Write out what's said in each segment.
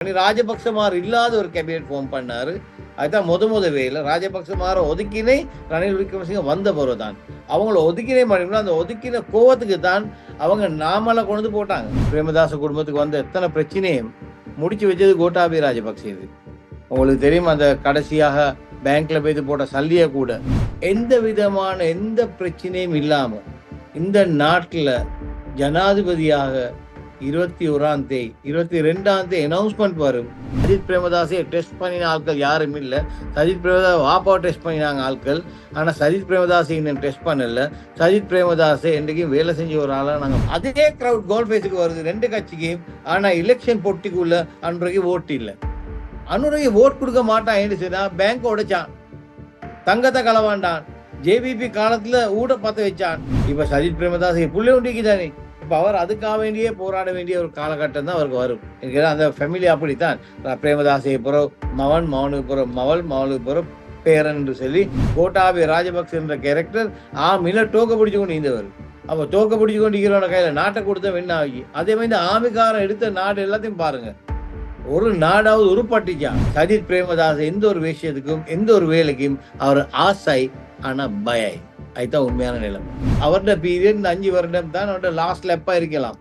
ராஜபக்சமார் இல்லாத ஒரு cabinet form பண்ணாரு. அதுதான் முத வேலை. ராஜபக்சமார ஒதுக்கினை ரணில் விக்ரமசிங்க வந்த பிறகுதான் அவங்கள ஒதுக்கினே பண்ணினா அந்த ஒதுக்கின கோவத்துக்கு தான் அவங்க நாமல கொண்டு போட்டாங்க. பிரேமதாச குடும்பத்துக்கு வந்த எத்தனை பிரச்சனையும் முடிச்சு வச்சது கோட்டாபய ராஜபக்சே. இது உங்களுக்கு தெரியும். அந்த கடைசியாக பேங்க்ல போய் போட்ட சல்லிய கூட எந்த விதமான எந்த பிரச்சனையும் இல்லாம இந்த நாட்டில் ஜனாதிபதியாக 21 22 அனௌன்ஸ்மெண்ட் வரும். சஜித் பிரேமதாசை டெஸ்ட் பண்ணின ஆட்கள் யாரும் இல்லை. சஜித் பிரேமதாஸ் வாப்பா டெஸ்ட் பண்ணினாங்க ஆட்கள். ஆனால் சஜித் பிரேமதாசை இன்னும் டெஸ்ட் பண்ணல. சஜித் பிரேமதாசை என்றைக்கும் வேலை செஞ்ச ஒரு ஆளாக நாங்கள் அதே கிரௌட் கோல்ஃபேஸுக்கு வருது ரெண்டு கட்சிக்கும். ஆனால் எலெக்ஷன் பொட்டிக்குள்ள அன்றைக்கு ஓட்டு இல்லை. அன்றைக்கு ஓட் கொடுக்க மாட்டான். என்ன செய்தான்? பேங்க் உடைச்சான், தங்கத்தை களவாண்டான், ஜேபிபி காலத்துல ஊட பார்த்து வச்சான். இப்ப சஜித் பிரேமதாஸ் புள்ளி ஒன்றிக்கு தானே. இப்ப அவர் அதுக்காக வேண்டியே போராட வேண்டிய ஒரு காலகட்டம் தான் அவருக்கு வரும். அந்த ஃபேமிலி அப்படித்தான். பிரேமதாசை புறம் மவன், மவனுக்கு புறம் மவள், மவளுக்கு புறம் பேரன் என்று சொல்லி கோட்டாபய ராஜபக்ச என்ற கேரக்டர் ஆமில டோக்க பிடிச்சு கொண்டு இருந்தவர். அப்ப தோக்க பிடிச்சு கொண்டு இருக்கிறவன கையில நாட்டை கொடுத்த வெண்ண ஆகி அதே மாதிரி ஆமிக்காரன் எடுத்த நாடு எல்லாத்தையும் பாருங்க. ஒரு நாடாவது உருப்பட்டுச்சா? சஜித் பிரேமதாஸ் எந்த ஒரு விஷயத்துக்கும் எந்த ஒரு வேலைக்கும் அவர் ஆசை, ஆனா பய. அதுதான் உண்மையான நிலைமை. அவரோட பீரியட் இந்த 5 வருடம் தான் அவரோட லாஸ்ட் லெப்பா இருக்கலாம்.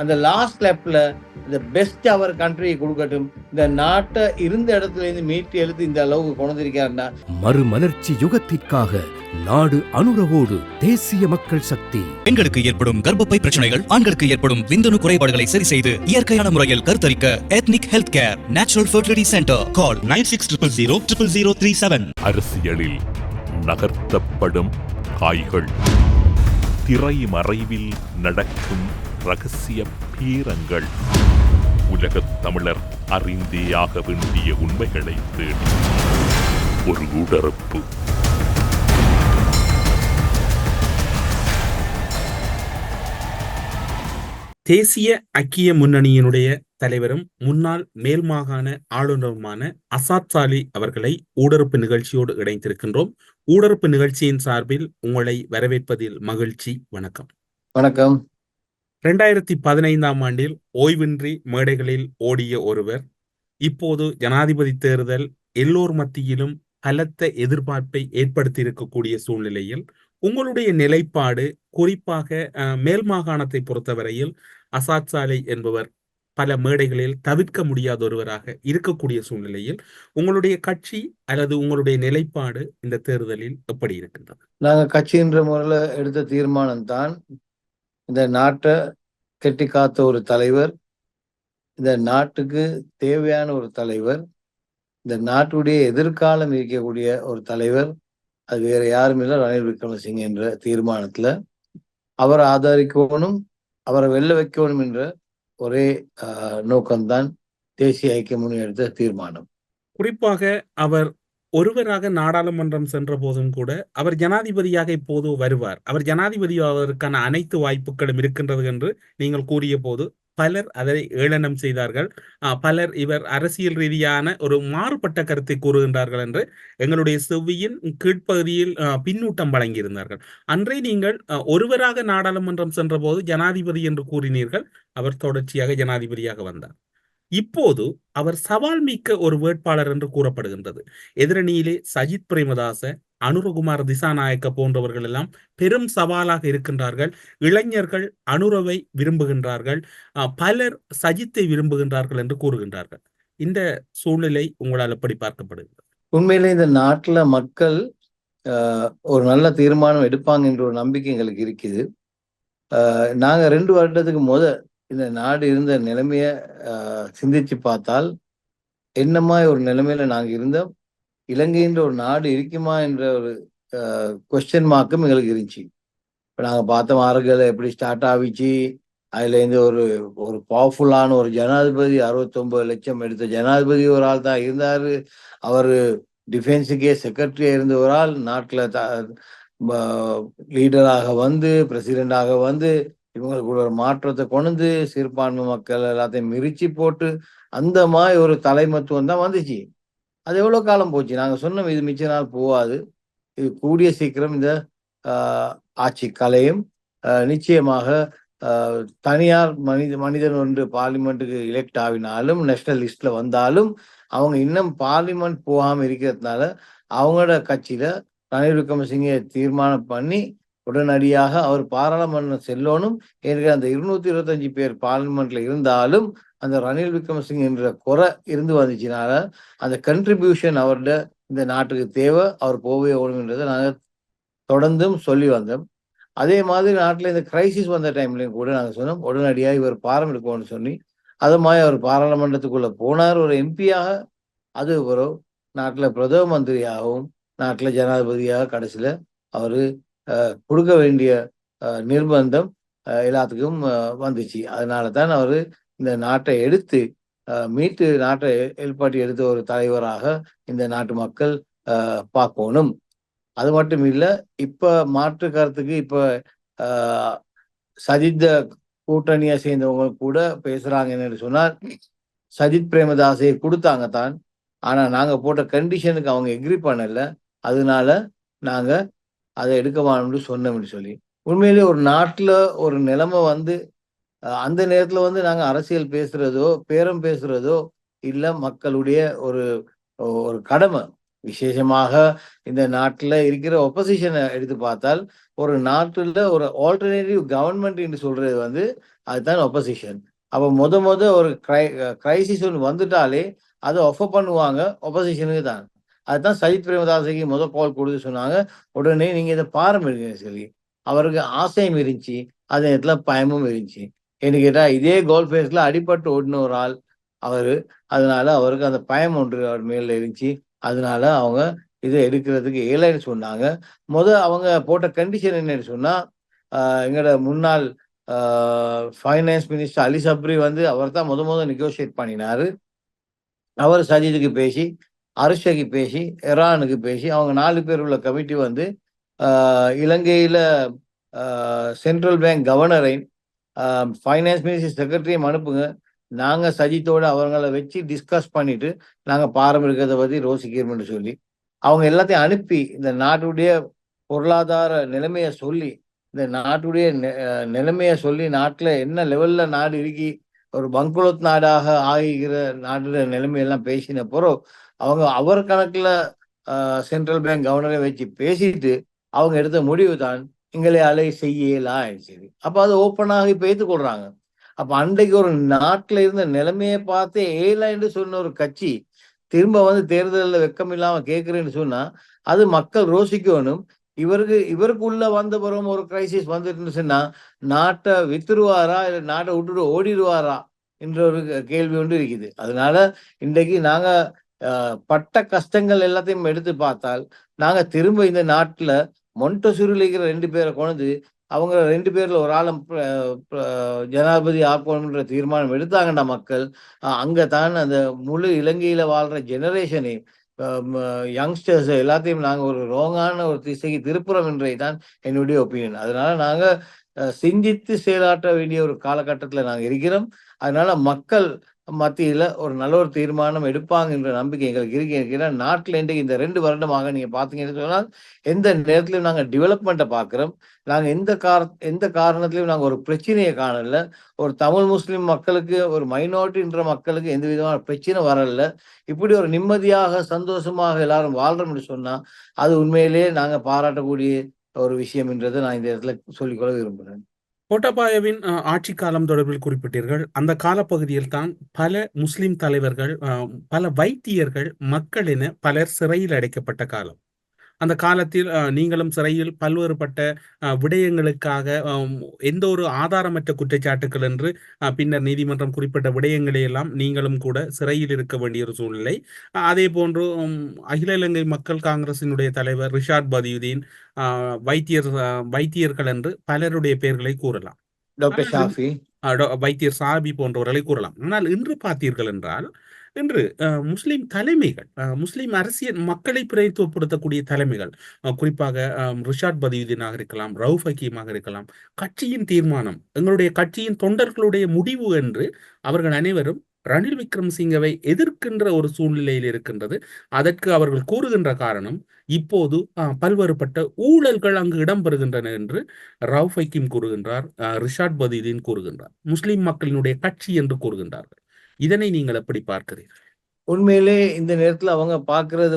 அந்த லாஸ்ட் லெப்ல இந்த பெஸ்ட் அவர் கண்ட்ரியை கொடுக்கட்டும். இந்த நாட்டை இருந்த இடத்துல இருந்து மீட்டு எழுத்து இந்த அளவுக்கு கொண்டிருக்காருன்னா மறுமலர்ச்சி யுகத்திற்காக நாடு அனுரவோடு தேசிய மக்கள் சக்தி. பெண்களுக்கு ஏற்படும் கர்ப்பப்பை பிரச்சனைகள், ஆண்களுக்கு ஏற்படும் விந்தணு குறைபாடுகளை சரி செய்து இயற்கையான முறையில் கருத்தரிக்க ethnic health care natural fertility centre. Call 9600000037. அரசியலில் நகர்த்தப்படும் காய்கள், திரைமறைவில் நடக்கும் ரகசிய பீரங்கள், உலகத் தமிழர் அறிந்தேயாக வேண்டிய உண்மைகளை தேடி ஒரு உடறுப்பு. தேசிய ஐக்கிய முன்னணியினுடைய தலைவரும் முன்னாள் மேல் மாகாண ஆளுநருமான அசாத் சாலி அவர்களை ஊடறுப்பு நிகழ்ச்சியோடு இணைத்திருக்கின்றோம். ஊடறுப்பு நிகழ்ச்சியின் சார்பில் உங்களை வரவேற்பதில் மகிழ்ச்சி. வணக்கம். வணக்கம். 2015 ஆண்டில் ஓய்வின்றி மேடைகளில் ஓடிய ஒருவர் இப்போது ஜனாதிபதி தேர்தல் எல்லோர் மத்தியிலும் பலத்த எதிர்பார்ப்பை ஏற்படுத்தி இருக்கக்கூடிய சூழ்நிலையில் உங்களுடைய நிலைப்பாடு, குறிப்பாக மேல் மாகாணத்தை பொறுத்தவரையில் அசாத் சாலை என்பவர் பல மேடைகளில் தவிர்க்க முடியாத ஒருவராக இருக்கக்கூடிய சூழ்நிலையில் உங்களுடைய கட்சி அல்லது உங்களுடைய நிலைப்பாடு இந்த தேர்தலில் எப்படி இருக்கின்றது? நாங்கள் கட்சின்ற முறையில் எடுத்த தீர்மானம் தான், இந்த நாட்டை கட்டி காத்த ஒரு தலைவர், இந்த நாட்டுக்கு தேவையான ஒரு தலைவர், இந்த நாட்டுடைய எதிர்காலம் இருக்கக்கூடிய ஒரு தலைவர், அது வேற யாரும் இல்லை, ரணில் விக்ரமசிங்க என்ற தீர்மானத்துல அவரை ஆதரிக்கணும், அவரை வெல்ல வைக்கணும் என்ற ஒரே நோக்கம்தான் தேசிய ஐக்கிய முன்னணி எடுத்த தீர்மானம். குறிப்பாக அவர் ஒருவராக நாடாளுமன்றம் சென்ற போதும் கூட அவர் ஜனாதிபதியாக இப்போது வருவார், அவர் ஜனாதிபதியாவதற்கான அனைத்து வாய்ப்புகளும் இருக்கின்றது என்று நீங்கள் கூறிய போது பலர் அதை ஏளனம் செய்தார்கள். பலர் இவர் அரசியல் ரீதியான ஒரு மாறுபட்ட கருத்தை கூறுகின்றார்கள் என்று எங்களுடைய செவ்வியின் கீழ்ப்பகுதியில் பின்னூட்டம் வழங்கியிருந்தார்கள். அன்றே நீங்கள் ஒருவராக நாடாளுமன்றம் சென்ற போது ஜனாதிபதி என்று கூறினீர்கள். அவர் தொடர்ச்சியாக ஜனாதிபதியாக வந்தார். இப்போது அவர் சவால் மிக்க ஒரு வேட்பாளர் என்று கூறப்படுகின்றது. எதிரணியிலே சஜித் பிரேமதாச, அனுரகுமார் திசாநாயக்க போன்றவர்கள் எல்லாம் பெரும் சவாலாக இருக்கின்றார்கள். இளைஞர்கள் அனுரவை விரும்புகின்றார்கள், பலர் சஜித்தை விரும்புகின்றார்கள் என்று கூறுகின்றார்கள். இந்த சூழ்நிலை உங்களால் எப்படி பார்க்கப்படுகிறது? உண்மையிலே இந்த நாட்டுல மக்கள் ஒரு நல்ல தீர்மானம் எடுப்பாங்க என்ற ஒரு நம்பிக்கை எங்களுக்கு இருக்குது. நாங்க 2 வருடத்துக்கு இந்த நாடு இருந்த நிலைமைய சிந்திச்சு பார்த்தால் என்னமா ஒரு நிலைமையில நாங்க இருந்தோம், இலங்கைன்ற ஒரு நாடு இருக்குமா என்ற ஒரு கொஸ்டின் மார்க்கும் எங்களுக்கு இருந்துச்சு. இப்போ நாங்கள் பார்த்த மார்களை எப்படி ஸ்டார்ட் ஆகிச்சு, அதுலேருந்து ஒரு ஒரு பவர்ஃபுல்லான ஒரு ஜனாதிபதி, 69 லட்சம் எடுத்த ஜனாதிபதி ஒரு ஆள் தான் இருந்தார். அவர் டிஃபென்ஸுக்கே செக்ரட்டரியாக இருந்த ஒரு ஆள் நாட்டில் லீடராக வந்து பிரசிடெண்டாக வந்து இவங்களுக்கு ஒரு மாற்றத்தை கொண்டு சிறுபான்மை மக்கள் எல்லாத்தையும் மிரிச்சு போட்டு அந்த மாதிரி ஒரு தலைமத்துவம் தான் வந்துச்சு. அது எவ்வளோ காலம் போச்சு? நாங்கள் சொன்னோம் இது மிச்ச நாள் போகாது, இது கூடிய சீக்கிரம் இந்த ஆட்சி கலையும், நிச்சயமாக தனியார் மனிதன் ஒன்று பார்லிமெண்ட்டுக்கு எலெக்ட் ஆகினாலும் நேஷனல் லிஸ்ட்ல வந்தாலும் அவங்க இன்னும் பார்லிமெண்ட் போகாம இருக்கிறதுனால அவங்களோட கட்சியில ரணில் விக்ரமசிங்கே தீர்மானம் பண்ணி உடனடியாக அவர் பாராளுமன்றம் செல்லணும். ஏற்கனவே அந்த 225 பேர் பார்லிமெண்ட்ல இருந்தாலும் அந்த ரணில் விக்ரமசிங்கே என்ற குறை இருந்து வந்துச்சுனால அந்த கண்ட்ரிபியூஷன் அவரோட இந்த நாட்டுக்கு தேவை, அவர் போவே ஓடும்ன்றதை நாங்கள் தொடர்ந்தும் சொல்லி வந்தோம். அதே மாதிரி நாட்டில் இந்த கிரைசிஸ் வந்த டைம்லையும் கூட நாங்கள் சொன்னோம் உடனடியாக இவர் பாரம் எடுக்கணும்னு சொல்லி அது மாதிரி அவர் பாராளுமன்றத்துக்குள்ள போனார் ஒரு எம்பியாக. அது ஒரு நாட்டில் பிரதம மந்திரியாகவும் நாட்டில் ஜனாதிபதியாக கடைசியில் அவர் கொடுக்க வேண்டிய நிர்பந்தம் எல்லாத்துக்கும் வந்துச்சு. அதனால தான் அவர் இந்த நாட்டை எடுத்து மீட்டு நாட்டை ஏற்பாட்டி எடுத்த ஒரு தலைவராக இந்த நாட்டு மக்கள் பார்க்கணும். அது மட்டும் இல்ல, இப்ப மாற்று கருத்துக்கு இப்ப சஜித் கூட்டணியை சேர்ந்தவங்க கூட பேசுறாங்க. என்னன்னு சொன்னால் சஜித் பிரேமதாசையை கொடுத்தாங்க தான், ஆனா நாங்க போட்ட கண்டிஷனுக்கு அவங்க எக்ரி பண்ணல, அதனால நாங்க அதை எடுக்க வேணும்னு சொன்னோம்னு சொல்லி. உண்மையிலேயே ஒரு நாட்டுல ஒரு நிலைமை வந்து அந்த நேரத்துல வந்து நாங்க அரசியல் பேசுறதோ பேரம் பேசுறதோ இல்ல, மக்களுடைய ஒரு ஒரு கடமை. விசேஷமாக இந்த நாட்டுல இருக்கிற ஒப்போசிஷனை எடுத்து பார்த்தால் ஒரு நாட்டுல ஒரு ஆல்டர்னேட்டிவ் கவர்மெண்ட் என்று சொல்றது வந்து அதுதான் ஒப்போசிஷன். அப்ப முத ஒரு கிரைசிஸ் ஒன்று வந்துட்டாலே அதை ஒஃபர் பண்ணுவாங்க ஒப்போசிஷனுக்கு தான். அதுதான் சஜித் பிரேமதாசைக்கு கால் கொடுத்து சொன்னாங்க, உடனே நீங்க இதை பாரம்பரிய சொல்லி. அவருக்கு ஆசையும் இருந்துச்சு, அதே நேரத்துல பயமும் இருந்துச்சு. என்ன கேட்டா இதே கோல் ஃபேஸ்ல அடிபட்டு ஓடின ஒரு ஆள் அவரு, அதனால அவருக்கு அந்த பயம் ஒன்று அவர் மேல இருந்துச்சு. அதனால அவங்க இதை எடுக்கிறதுக்கு ஏழைன்னு சொன்னாங்க. அவங்க போட்ட கண்டிஷன் என்னன்னு சொன்னா, எங்களோட முன்னாள் ஃபைனான்ஸ் மினிஸ்டர் அலி சப்ரி வந்து அவர் தான் முத நெகோசியேட் பண்ணினாரு. அவர் சஜிதுக்கு பேசி, அரிஷாக்கு பேசி, எரானுக்கு பேசி, அவங்க 4 பேர் உள்ள கமிட்டி வந்து இலங்கையில சென்ட்ரல் பேங்க் கவர்னரை ஃபைனான்ஸ் மினிஸ்டர் செக்ரட்டரியும் அனுப்புங்க, நாங்க சஜித்தோட அவங்கள வச்சு டிஸ்கஸ் பண்ணிட்டு நாங்க பாரம்பரியத்தை பத்தி ரோசிக்கிறோம்னு சொல்லி அவங்க எல்லாத்தையும் அனுப்பி இந்த நாட்டுடைய பொருளாதார நிலைமைய சொல்லி, இந்த நாட்டுடைய நிலைமைய சொல்லி, நாட்டுல என்ன லெவல்ல நாடு இருக்கி ஒரு பங்குலோத் நாடாக ஆகிக்கிற நாட்டுடைய நிலைமையெல்லாம் பேசின பிறகு அவங்க அவர் கணக்குல சென்ட்ரல் பேங்க் கவர்னரை வச்சு பேசிட்டு அவங்க எடுத்த முடிவு தான் எங்களை அலை செய்யலாம் ஆயிடுச்சு. அப்ப அது ஓப்பனாக இப்ப ஏற்றுக்கொள்றாங்க. அப்ப அன்றைக்கு ஒரு நாட்டுல இருந்த நிலைமையை பார்த்தே ஏலான்னு சொன்ன ஒரு கட்சி திரும்ப வந்து தேர்தலில் வெக்கம் இல்லாம கேட்கிறேன்னு சொன்னா அது மக்கள் ரோசிக்கணும். இவருக்குள்ள வந்த பிறகு ஒரு கிரைசிஸ் வந்துட்டு சொன்னா நாட்டை வித்துருவாரா இல்ல நாட்டை விட்டுட்டு ஓடிடுவாரா என்ற ஒரு கேள்வி ஒன்று இருக்குது. அதனால இன்றைக்கு நாங்க பட்ட கஷ்டங்கள் எல்லாத்தையும் எடுத்து பார்த்தால் நாங்க திரும்ப இந்த நாட்டுல மொண்டசூரில் இருக்கிற 2 பேரை கொண்டு அவங்க 2 பேர்ல ஒரு ஆளும் ஜனாதிபதி ஆக்கணும்ன்ற தீர்மானம் எடுத்தாங்கண்டா மக்கள், அங்கதான் அந்த முழு இலங்கையில வாழ்ற ஜெனரேஷனை யங்ஸ்டர்ஸ் எல்லாத்தையும் நாங்க ஒரு ரோங்கான ஒரு திசைக்கு திருப்புறோம் என்றே தான் என்னுடைய ஒப்பீனியன். அதனால நாங்க சிந்தித்து செயலாற்ற வேண்டிய ஒரு காலகட்டத்துல நாங்க இருக்கிறோம். அதனால மக்கள் மத்தியில ஒரு நல்ல ஒரு தீர்மானம் எடுப்பாங்க என்ற நம்பிக்கை எங்களுக்கு இருக்கு. நாட்டில் இன்றைக்கு இந்த 2 வருடமாக நீங்க பாத்தீங்கன்னு சொன்னால் எந்த நேரத்திலையும் நாங்க டெவலப்மெண்ட்டை பார்க்கிறோம். நாங்க எந்த காரணத்திலையும் நாங்க ஒரு பிரச்சனையை காணல. ஒரு தமிழ் முஸ்லிம் மக்களுக்கு, ஒரு மைனாரிட்டின்ற மக்களுக்கு எந்த விதமான பிரச்சனை வரல. இப்படி ஒரு நிம்மதியாக சந்தோஷமாக எல்லாரும் வாழ்றோம்னு சொன்னா அது உண்மையிலேயே நாங்க பாராட்டக்கூடிய ஒரு விஷயம் என்றதை நான் இந்த இடத்துல சொல்லிக்கொள்ள விரும்புகிறேன். கோட்டாபாயவின் ஆட்சி காலம் தொடர்பில் குறிப்பிட்டீர்கள். அந்த காலப்பகுதியில் தான் பல முஸ்லிம் தலைவர்கள், பல வைத்தியர்கள், மக்கள் என பலர் சிறையில் அடைக்கப்பட்ட காலம். அந்த காலத்தில் நீங்களும் சிறையில் பல்வேறுபட்ட விடயங்களுக்காக எந்த ஒரு ஆதாரமற்ற குற்றச்சாட்டுகள் என்று பின்னர் நீதிமன்றம் குறிப்பிட்ட விடயங்களை எல்லாம் நீங்களும் கூட சிறையில் இருக்க வேண்டிய ஒரு சூழ்நிலை. அதே போன்று அகில இலங்கை மக்கள் காங்கிரசினுடைய தலைவர் ரிஷாட் பதியுதீன், வைத்தியர்கள் என்று பலருடைய பெயர்களை கூறலாம். டாக்டர் ஷாஃபி, வைத்தியர் சாபி போன்றவர்களை கூறலாம். ஆனால் இன்று பார்த்தீர்கள் என்றால் இன்று முஸ்லிம் தலைமைகள், முஸ்லிம் அரசியல் மக்களை பிரதித்துவப்படுத்தக்கூடிய தலைமைகள், குறிப்பாக ரிஷாட் பதியுதீனாக இருக்கலாம், ரவுஃப் ஹக்கீமாக இருக்கலாம், கட்சியின் தீர்மானம், எங்களுடைய கட்சியின் தொண்டர்களுடைய முடிவு என்று அவர்கள் அனைவரும் ரணில் விக்ரமசிங்கவை எதிர்க்கின்ற ஒரு சூழ்நிலையில் இருக்கின்றது. அதற்கு அவர்கள் கூறுகின்ற காரணம் இப்போது பல்வேறுபட்ட ஊழல்கள் அங்கு இடம்பெறுகின்றன என்று ரவுஃப் ஹக்கீம் கூறுகின்றார், ரிஷாட் பதியுதீன் கூறுகின்றார், முஸ்லிம் மக்களினுடைய கட்சி என்று கூறுகின்றார்கள். இதனை நீங்கள் எப்படி பார்க்கிறீர்கள்? உண்மையிலே இந்த நேரத்துல அவங்க பார்க்கிறது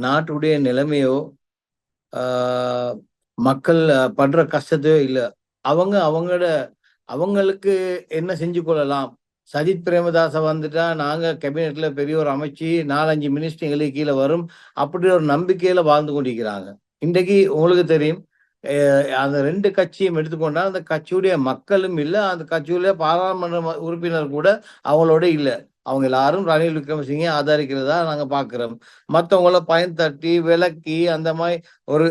நாட்டுடைய நிலைமையோ மக்கள் படுற கஷ்டத்தையோ இல்லை. அவங்களுக்கு என்ன செஞ்சு கொள்ளலாம். சஜித் பிரேமதாச வந்துட்டா நாங்க கேபினெட்ல பெரிய ஒரு அமைச்சு 4-5 மினிஸ்டர் எங்களுக்கு கீழே வரும் அப்படி ஒரு நம்பிக்கையில வாழ்ந்து கொண்டிருக்கிறாங்க. இன்றைக்கு உங்களுக்கு தெரியும், அந்த 2 கட்சியும் எடுத்துக்கொண்டா அந்த கட்சியுடைய மக்களும் இல்லை, அந்த கட்சியுடைய பாராளுமன்ற உறுப்பினர் கூட அவங்களோட இல்லை. அவங்க எல்லாரும் ரணில் விக்ரமசிங்கே ஆதரிக்கிறதா நாங்க பாக்குறோம். மற்றவங்கள பயன் தட்டி விலக்கி அந்த மாதிரி ஒரு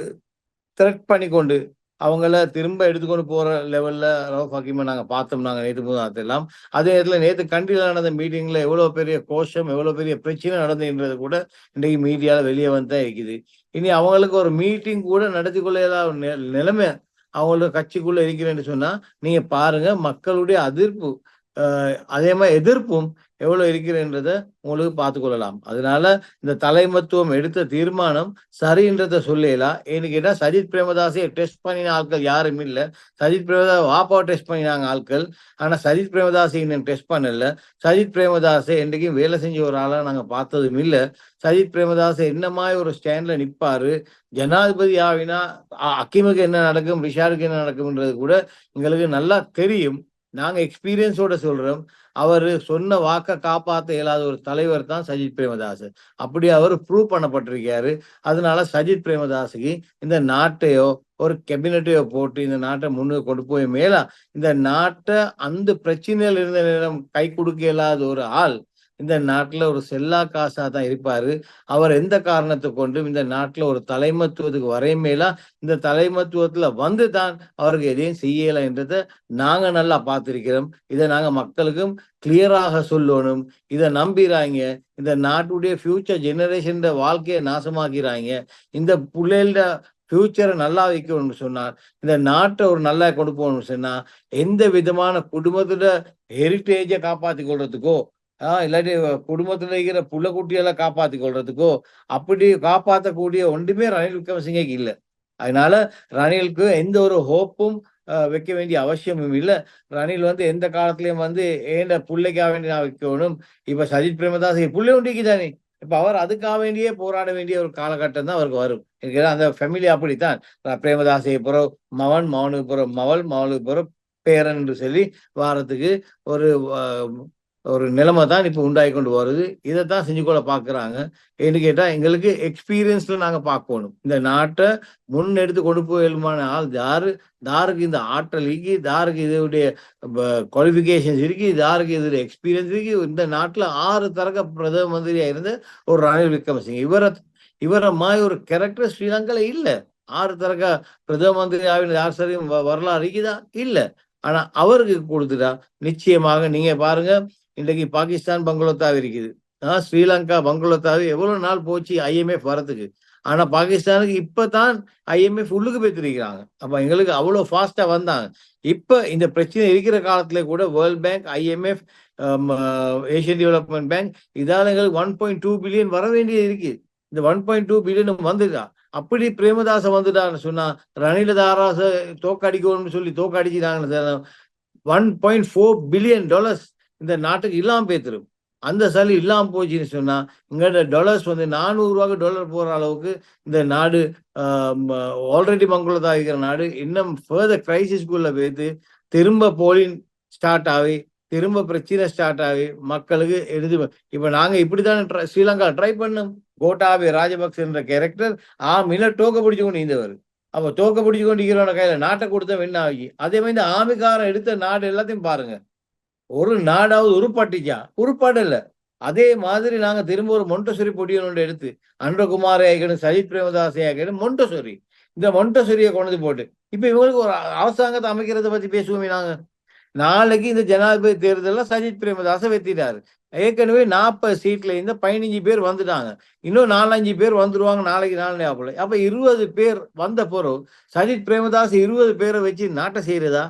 த்ரெட் பண்ணி கொண்டு அவங்கள திரும்ப எடுத்துக்கொண்டு போற லெவல்ல ரவுஃப் ஹக்கீமை நாங்க பார்த்தோம். நாங்க நேற்று முதலாம் அதே நேரத்துல நேற்று கண்டியில் நடந்த மீட்டிங்ல எவ்வளவு பெரிய கோஷம், எவ்வளவு பெரிய பிரச்சனை நடந்துன்றது கூட இன்றைக்கு மீடியால வெளியே வந்துதான் இருக்குது. இனி அவங்களுக்கு ஒரு மீட்டிங் கூட நடத்தி கொள்ள நிலைமை அவங்களோட கட்சிக்குள்ள இருக்கிறேன்னு சொன்னா நீங்க பாருங்க, மக்களுடைய அதிர்ப்பு அதே மாதிரி எதிர்ப்பும் எவ்வளவு இருக்கிறன்றத உங்களுக்கு பார்த்துக்கொள்ளலாம். அதனால இந்த தலைமத்துவம் எடுத்த தீர்மானம் சரின்றத சொல்லலாம். ஏன்னு கேட்டா சஜித் பிரேமதாசையை டெஸ்ட் பண்ணின ஆட்கள் யாரும் இல்லை. சஜித் பிரேமதாஸ் வாப்பாவை டெஸ்ட் பண்ணினாங்க ஆட்கள், ஆனா சஜித் பிரேமதாசை இன்னும் டெஸ்ட் பண்ணல. சஜித் பிரேமதாசை என்றைக்கும் வேலை செஞ்ச ஒரு ஆளா நாங்க பார்த்ததும் இல்லை. சஜித் பிரேமதாசை என்ன மாதிரி ஒரு ஸ்டாண்ட்ல நிற்பாரு, ஜனாதிபதி ஆவினா அக்கீமுக்கு என்ன நடக்கும், ரிஷாடுக்கு என்ன நடக்கும்ன்றது கூட எங்களுக்கு நல்லா தெரியும். நாங்க எக்ஸ்பீரியன்ஸோட சொல்றோம். அவர் சொன்ன வாக்க காப்பாற்ற இயலாத ஒரு தலைவர் தான் சஜித் பிரேமதாஸ். அப்படி அவர் ப்ரூவ் பண்ணப்பட்டிருக்காரு. அதனால சஜித் பிரேமதாஸுக்கு இந்த நாட்டையோ ஒரு கேபினட்டையோ போட்டு இந்த நாட்டை முன்னுக்கு கொண்டு போய் மேலா இந்த நாட்டை அந்த பிரச்சனையில் இருந்த நேரம் கை கொடுக்க இயலாத ஒரு ஆள் இந்த நாட்டுல ஒரு செல்லா காசா தான் இருப்பாரு. அவர் எந்த காரணத்தை கொண்டும் இந்த நாட்டுல ஒரு தலைமத்துவத்துக்கு வரைமேலா இந்த தலைமத்துவத்துல தான் அவருக்கு எதையும் செய்யல என்றதை நாங்க நல்லா பார்த்திருக்கிறோம். இதை நாங்க மக்களுக்கும் கிளியராக சொல்லணும். இதை நம்பிறாங்க. இந்த நாட்டுடைய ஃபியூச்சர் ஜெனரேஷன் வாழ்க்கையை நாசமாக்கிறாங்க. இந்த பிள்ளைகள ஃபியூச்சரை நல்லா வைக்கணும்னு சொன்னார், இந்த நாட்டை ஒரு நல்லா கொண்டு போகணும்னு சொன்னா எந்த விதமான குடும்பத்தோட ஹெரிட்டேஜை காப்பாற்றி கொள்றதுக்கோ இல்லாட்டி குடும்பத்துல இருக்கிற புள்ள குட்டியெல்லாம் காப்பாத்தி கொள்றதுக்கோ அப்படி காப்பாற்றக்கூடிய ஒன்றுமே ரணில் விக்ரமசிங்கக்கு இல்லை. அதனால ரணிலுக்கு எந்த ஒரு ஹோப்பும் வைக்க வேண்டிய அவசியமும் இல்லை. ரணில் எந்த காலத்திலயும் ஏண்ட பிள்ளைக்காக வேண்டி நான் வைக்கணும். இப்ப சஜித் பிரேமதாஸ் புள்ளை உண்டிக்கு தானே, இப்ப அவர் அதுக்காக வேண்டியே போராட வேண்டிய ஒரு காலகட்டம் தான் அவருக்கு வரும். அந்த ஃபேமிலி அப்படித்தான். பிரேமதாசை புறம் மவன், மவனுக்கு புறம் மவள், மவளுக்கு புறம் பேரன் என்று சொல்லி வாரத்துக்கு ஒரு நிலைமை தான் இப்ப உண்டாகி கொண்டு வருது. இதைத்தான் செஞ்சு கொள்ள பாக்குறாங்க. ஏன்னு கேட்டா எங்களுக்கு எக்ஸ்பீரியன்ஸ்ல நாங்க பார்க்கணும். இந்த நாட்டை முன்னெடுத்து கொண்டு போயலுமான ஆள் தாருக்கு இந்த ஆற்றல் இருக்கு, தாருக்கு இதனுடைய குவாலிபிகேஷன்ஸ் இருக்கு, தாருக்கு இதோட எக்ஸ்பீரியன்ஸ் இருக்கு. இந்த நாட்டுல 6 தரக பிரதம மந்திரியா இருந்த ஒரு ரணில் விக்ரமசிங்க இவரை மாதிரி ஒரு கேரக்டர் ஸ்ரீலங்கால இல்ல. 6 தரக பிரதம மந்திரியாவின் யார் சரியும் வரலாறு இருக்குதா? இல்ல. ஆனா அவருக்கு கொடுத்துட்டா நிச்சயமாக நீங்க பாருங்க, இன்றைக்கு பாகிஸ்தான் பங்களோத்தாவு இருக்குது. ஸ்ரீலங்கா பங்களோத்தாவு எவ்வளவு நாள் போச்சு IMF வரத்துக்கு. ஆனா பாகிஸ்தானுக்கு இப்பதான் IMF உள்ளுக்கு போய்த்திருக்கிறாங்க. அப்ப எங்களுக்கு அவ்வளவு ஃபாஸ்டா வந்தாங்க. இப்ப இந்த பிரச்சனை இருக்கிற காலத்துல கூட world bank, IMF, Asian development bank இதால எங்களுக்கு 1.2 பில்லியன் வர வேண்டியது இருக்கு. இந்த 1.2 பில்லியன் வந்துட்டா. அப்படி பிரேமதாச வந்துட்டான்னு சொன்னா ரணில தாராச தோக்கடிக்கணும்னு சொல்லி தோக்கடிச்சுட்டாங்கன்னு 1.4 பில்லியன் டாலர்ஸ் இந்த நாட்டுக்கு இல்லாம பேத்துரும். அந்த சளி இல்லாம போச்சுன்னு சொன்னா இங்கட டாலர்ஸ் $400 போற அளவுக்கு இந்த நாடு ஆல்ரெடி மங்களதா இருக்கிற நாடு இன்னும் ஃபர்தர் கிரைசிஸ்குள்ள பேத்து திரும்ப போலிங் ஸ்டார்ட் ஆகி திரும்ப பிரச்சனை ஸ்டார்ட் ஆகி மக்களுக்கு எழுதி. இப்ப நாங்க இப்படித்தானே ஸ்ரீலங்கா ட்ரை பண்ணோம். கோட்டாபய ராஜபக்ச என்ற கேரக்டர் டோக்க பிடிச்சு கொண்டு இருந்தவர். அப்ப தோக்க பிடிச்சு கொண்டு இருக்கிறவன கையில நாட்டை கொடுத்த என்ன ஆகி அதே மாதிரி ஆமிக்காரன் எடுத்த நாடு எல்லாத்தையும் பாருங்க. ஒரு நாடாவது உருப்பாடல. அதே மாதிரி நாங்க திரும்ப ஒரு மொண்டசொரி பொடியனோட எடுத்து அன்றகுமார் ஆகிக்கணும், சஜித் பிரேமதாஸ் ஆகிக்கணும், மொண்டசொரி இந்த மொண்டசொரியை கொண்டு போட்டு இப்ப இவங்களுக்கு ஒரு அரசாங்கத்தை அமைக்கிறத பத்தி பேசுவோமே நாங்க. நாளைக்கு இந்த ஜனாதிபதி தேர்தலில் சஜித் பிரேமதாச வெத்திட்டாரு. ஏற்கனவே 40 சீட்ல இருந்து 15 பேர் வந்துட்டாங்க. இன்னும் 4-5 பேர் வந்துருவாங்க நாளைக்கு 4 நாள். அப்ப 20 பேர் வந்த பிறகு சஜித் பிரேமதாஸ் 20 பேரை வச்சு நாட்டை செய்யறதா?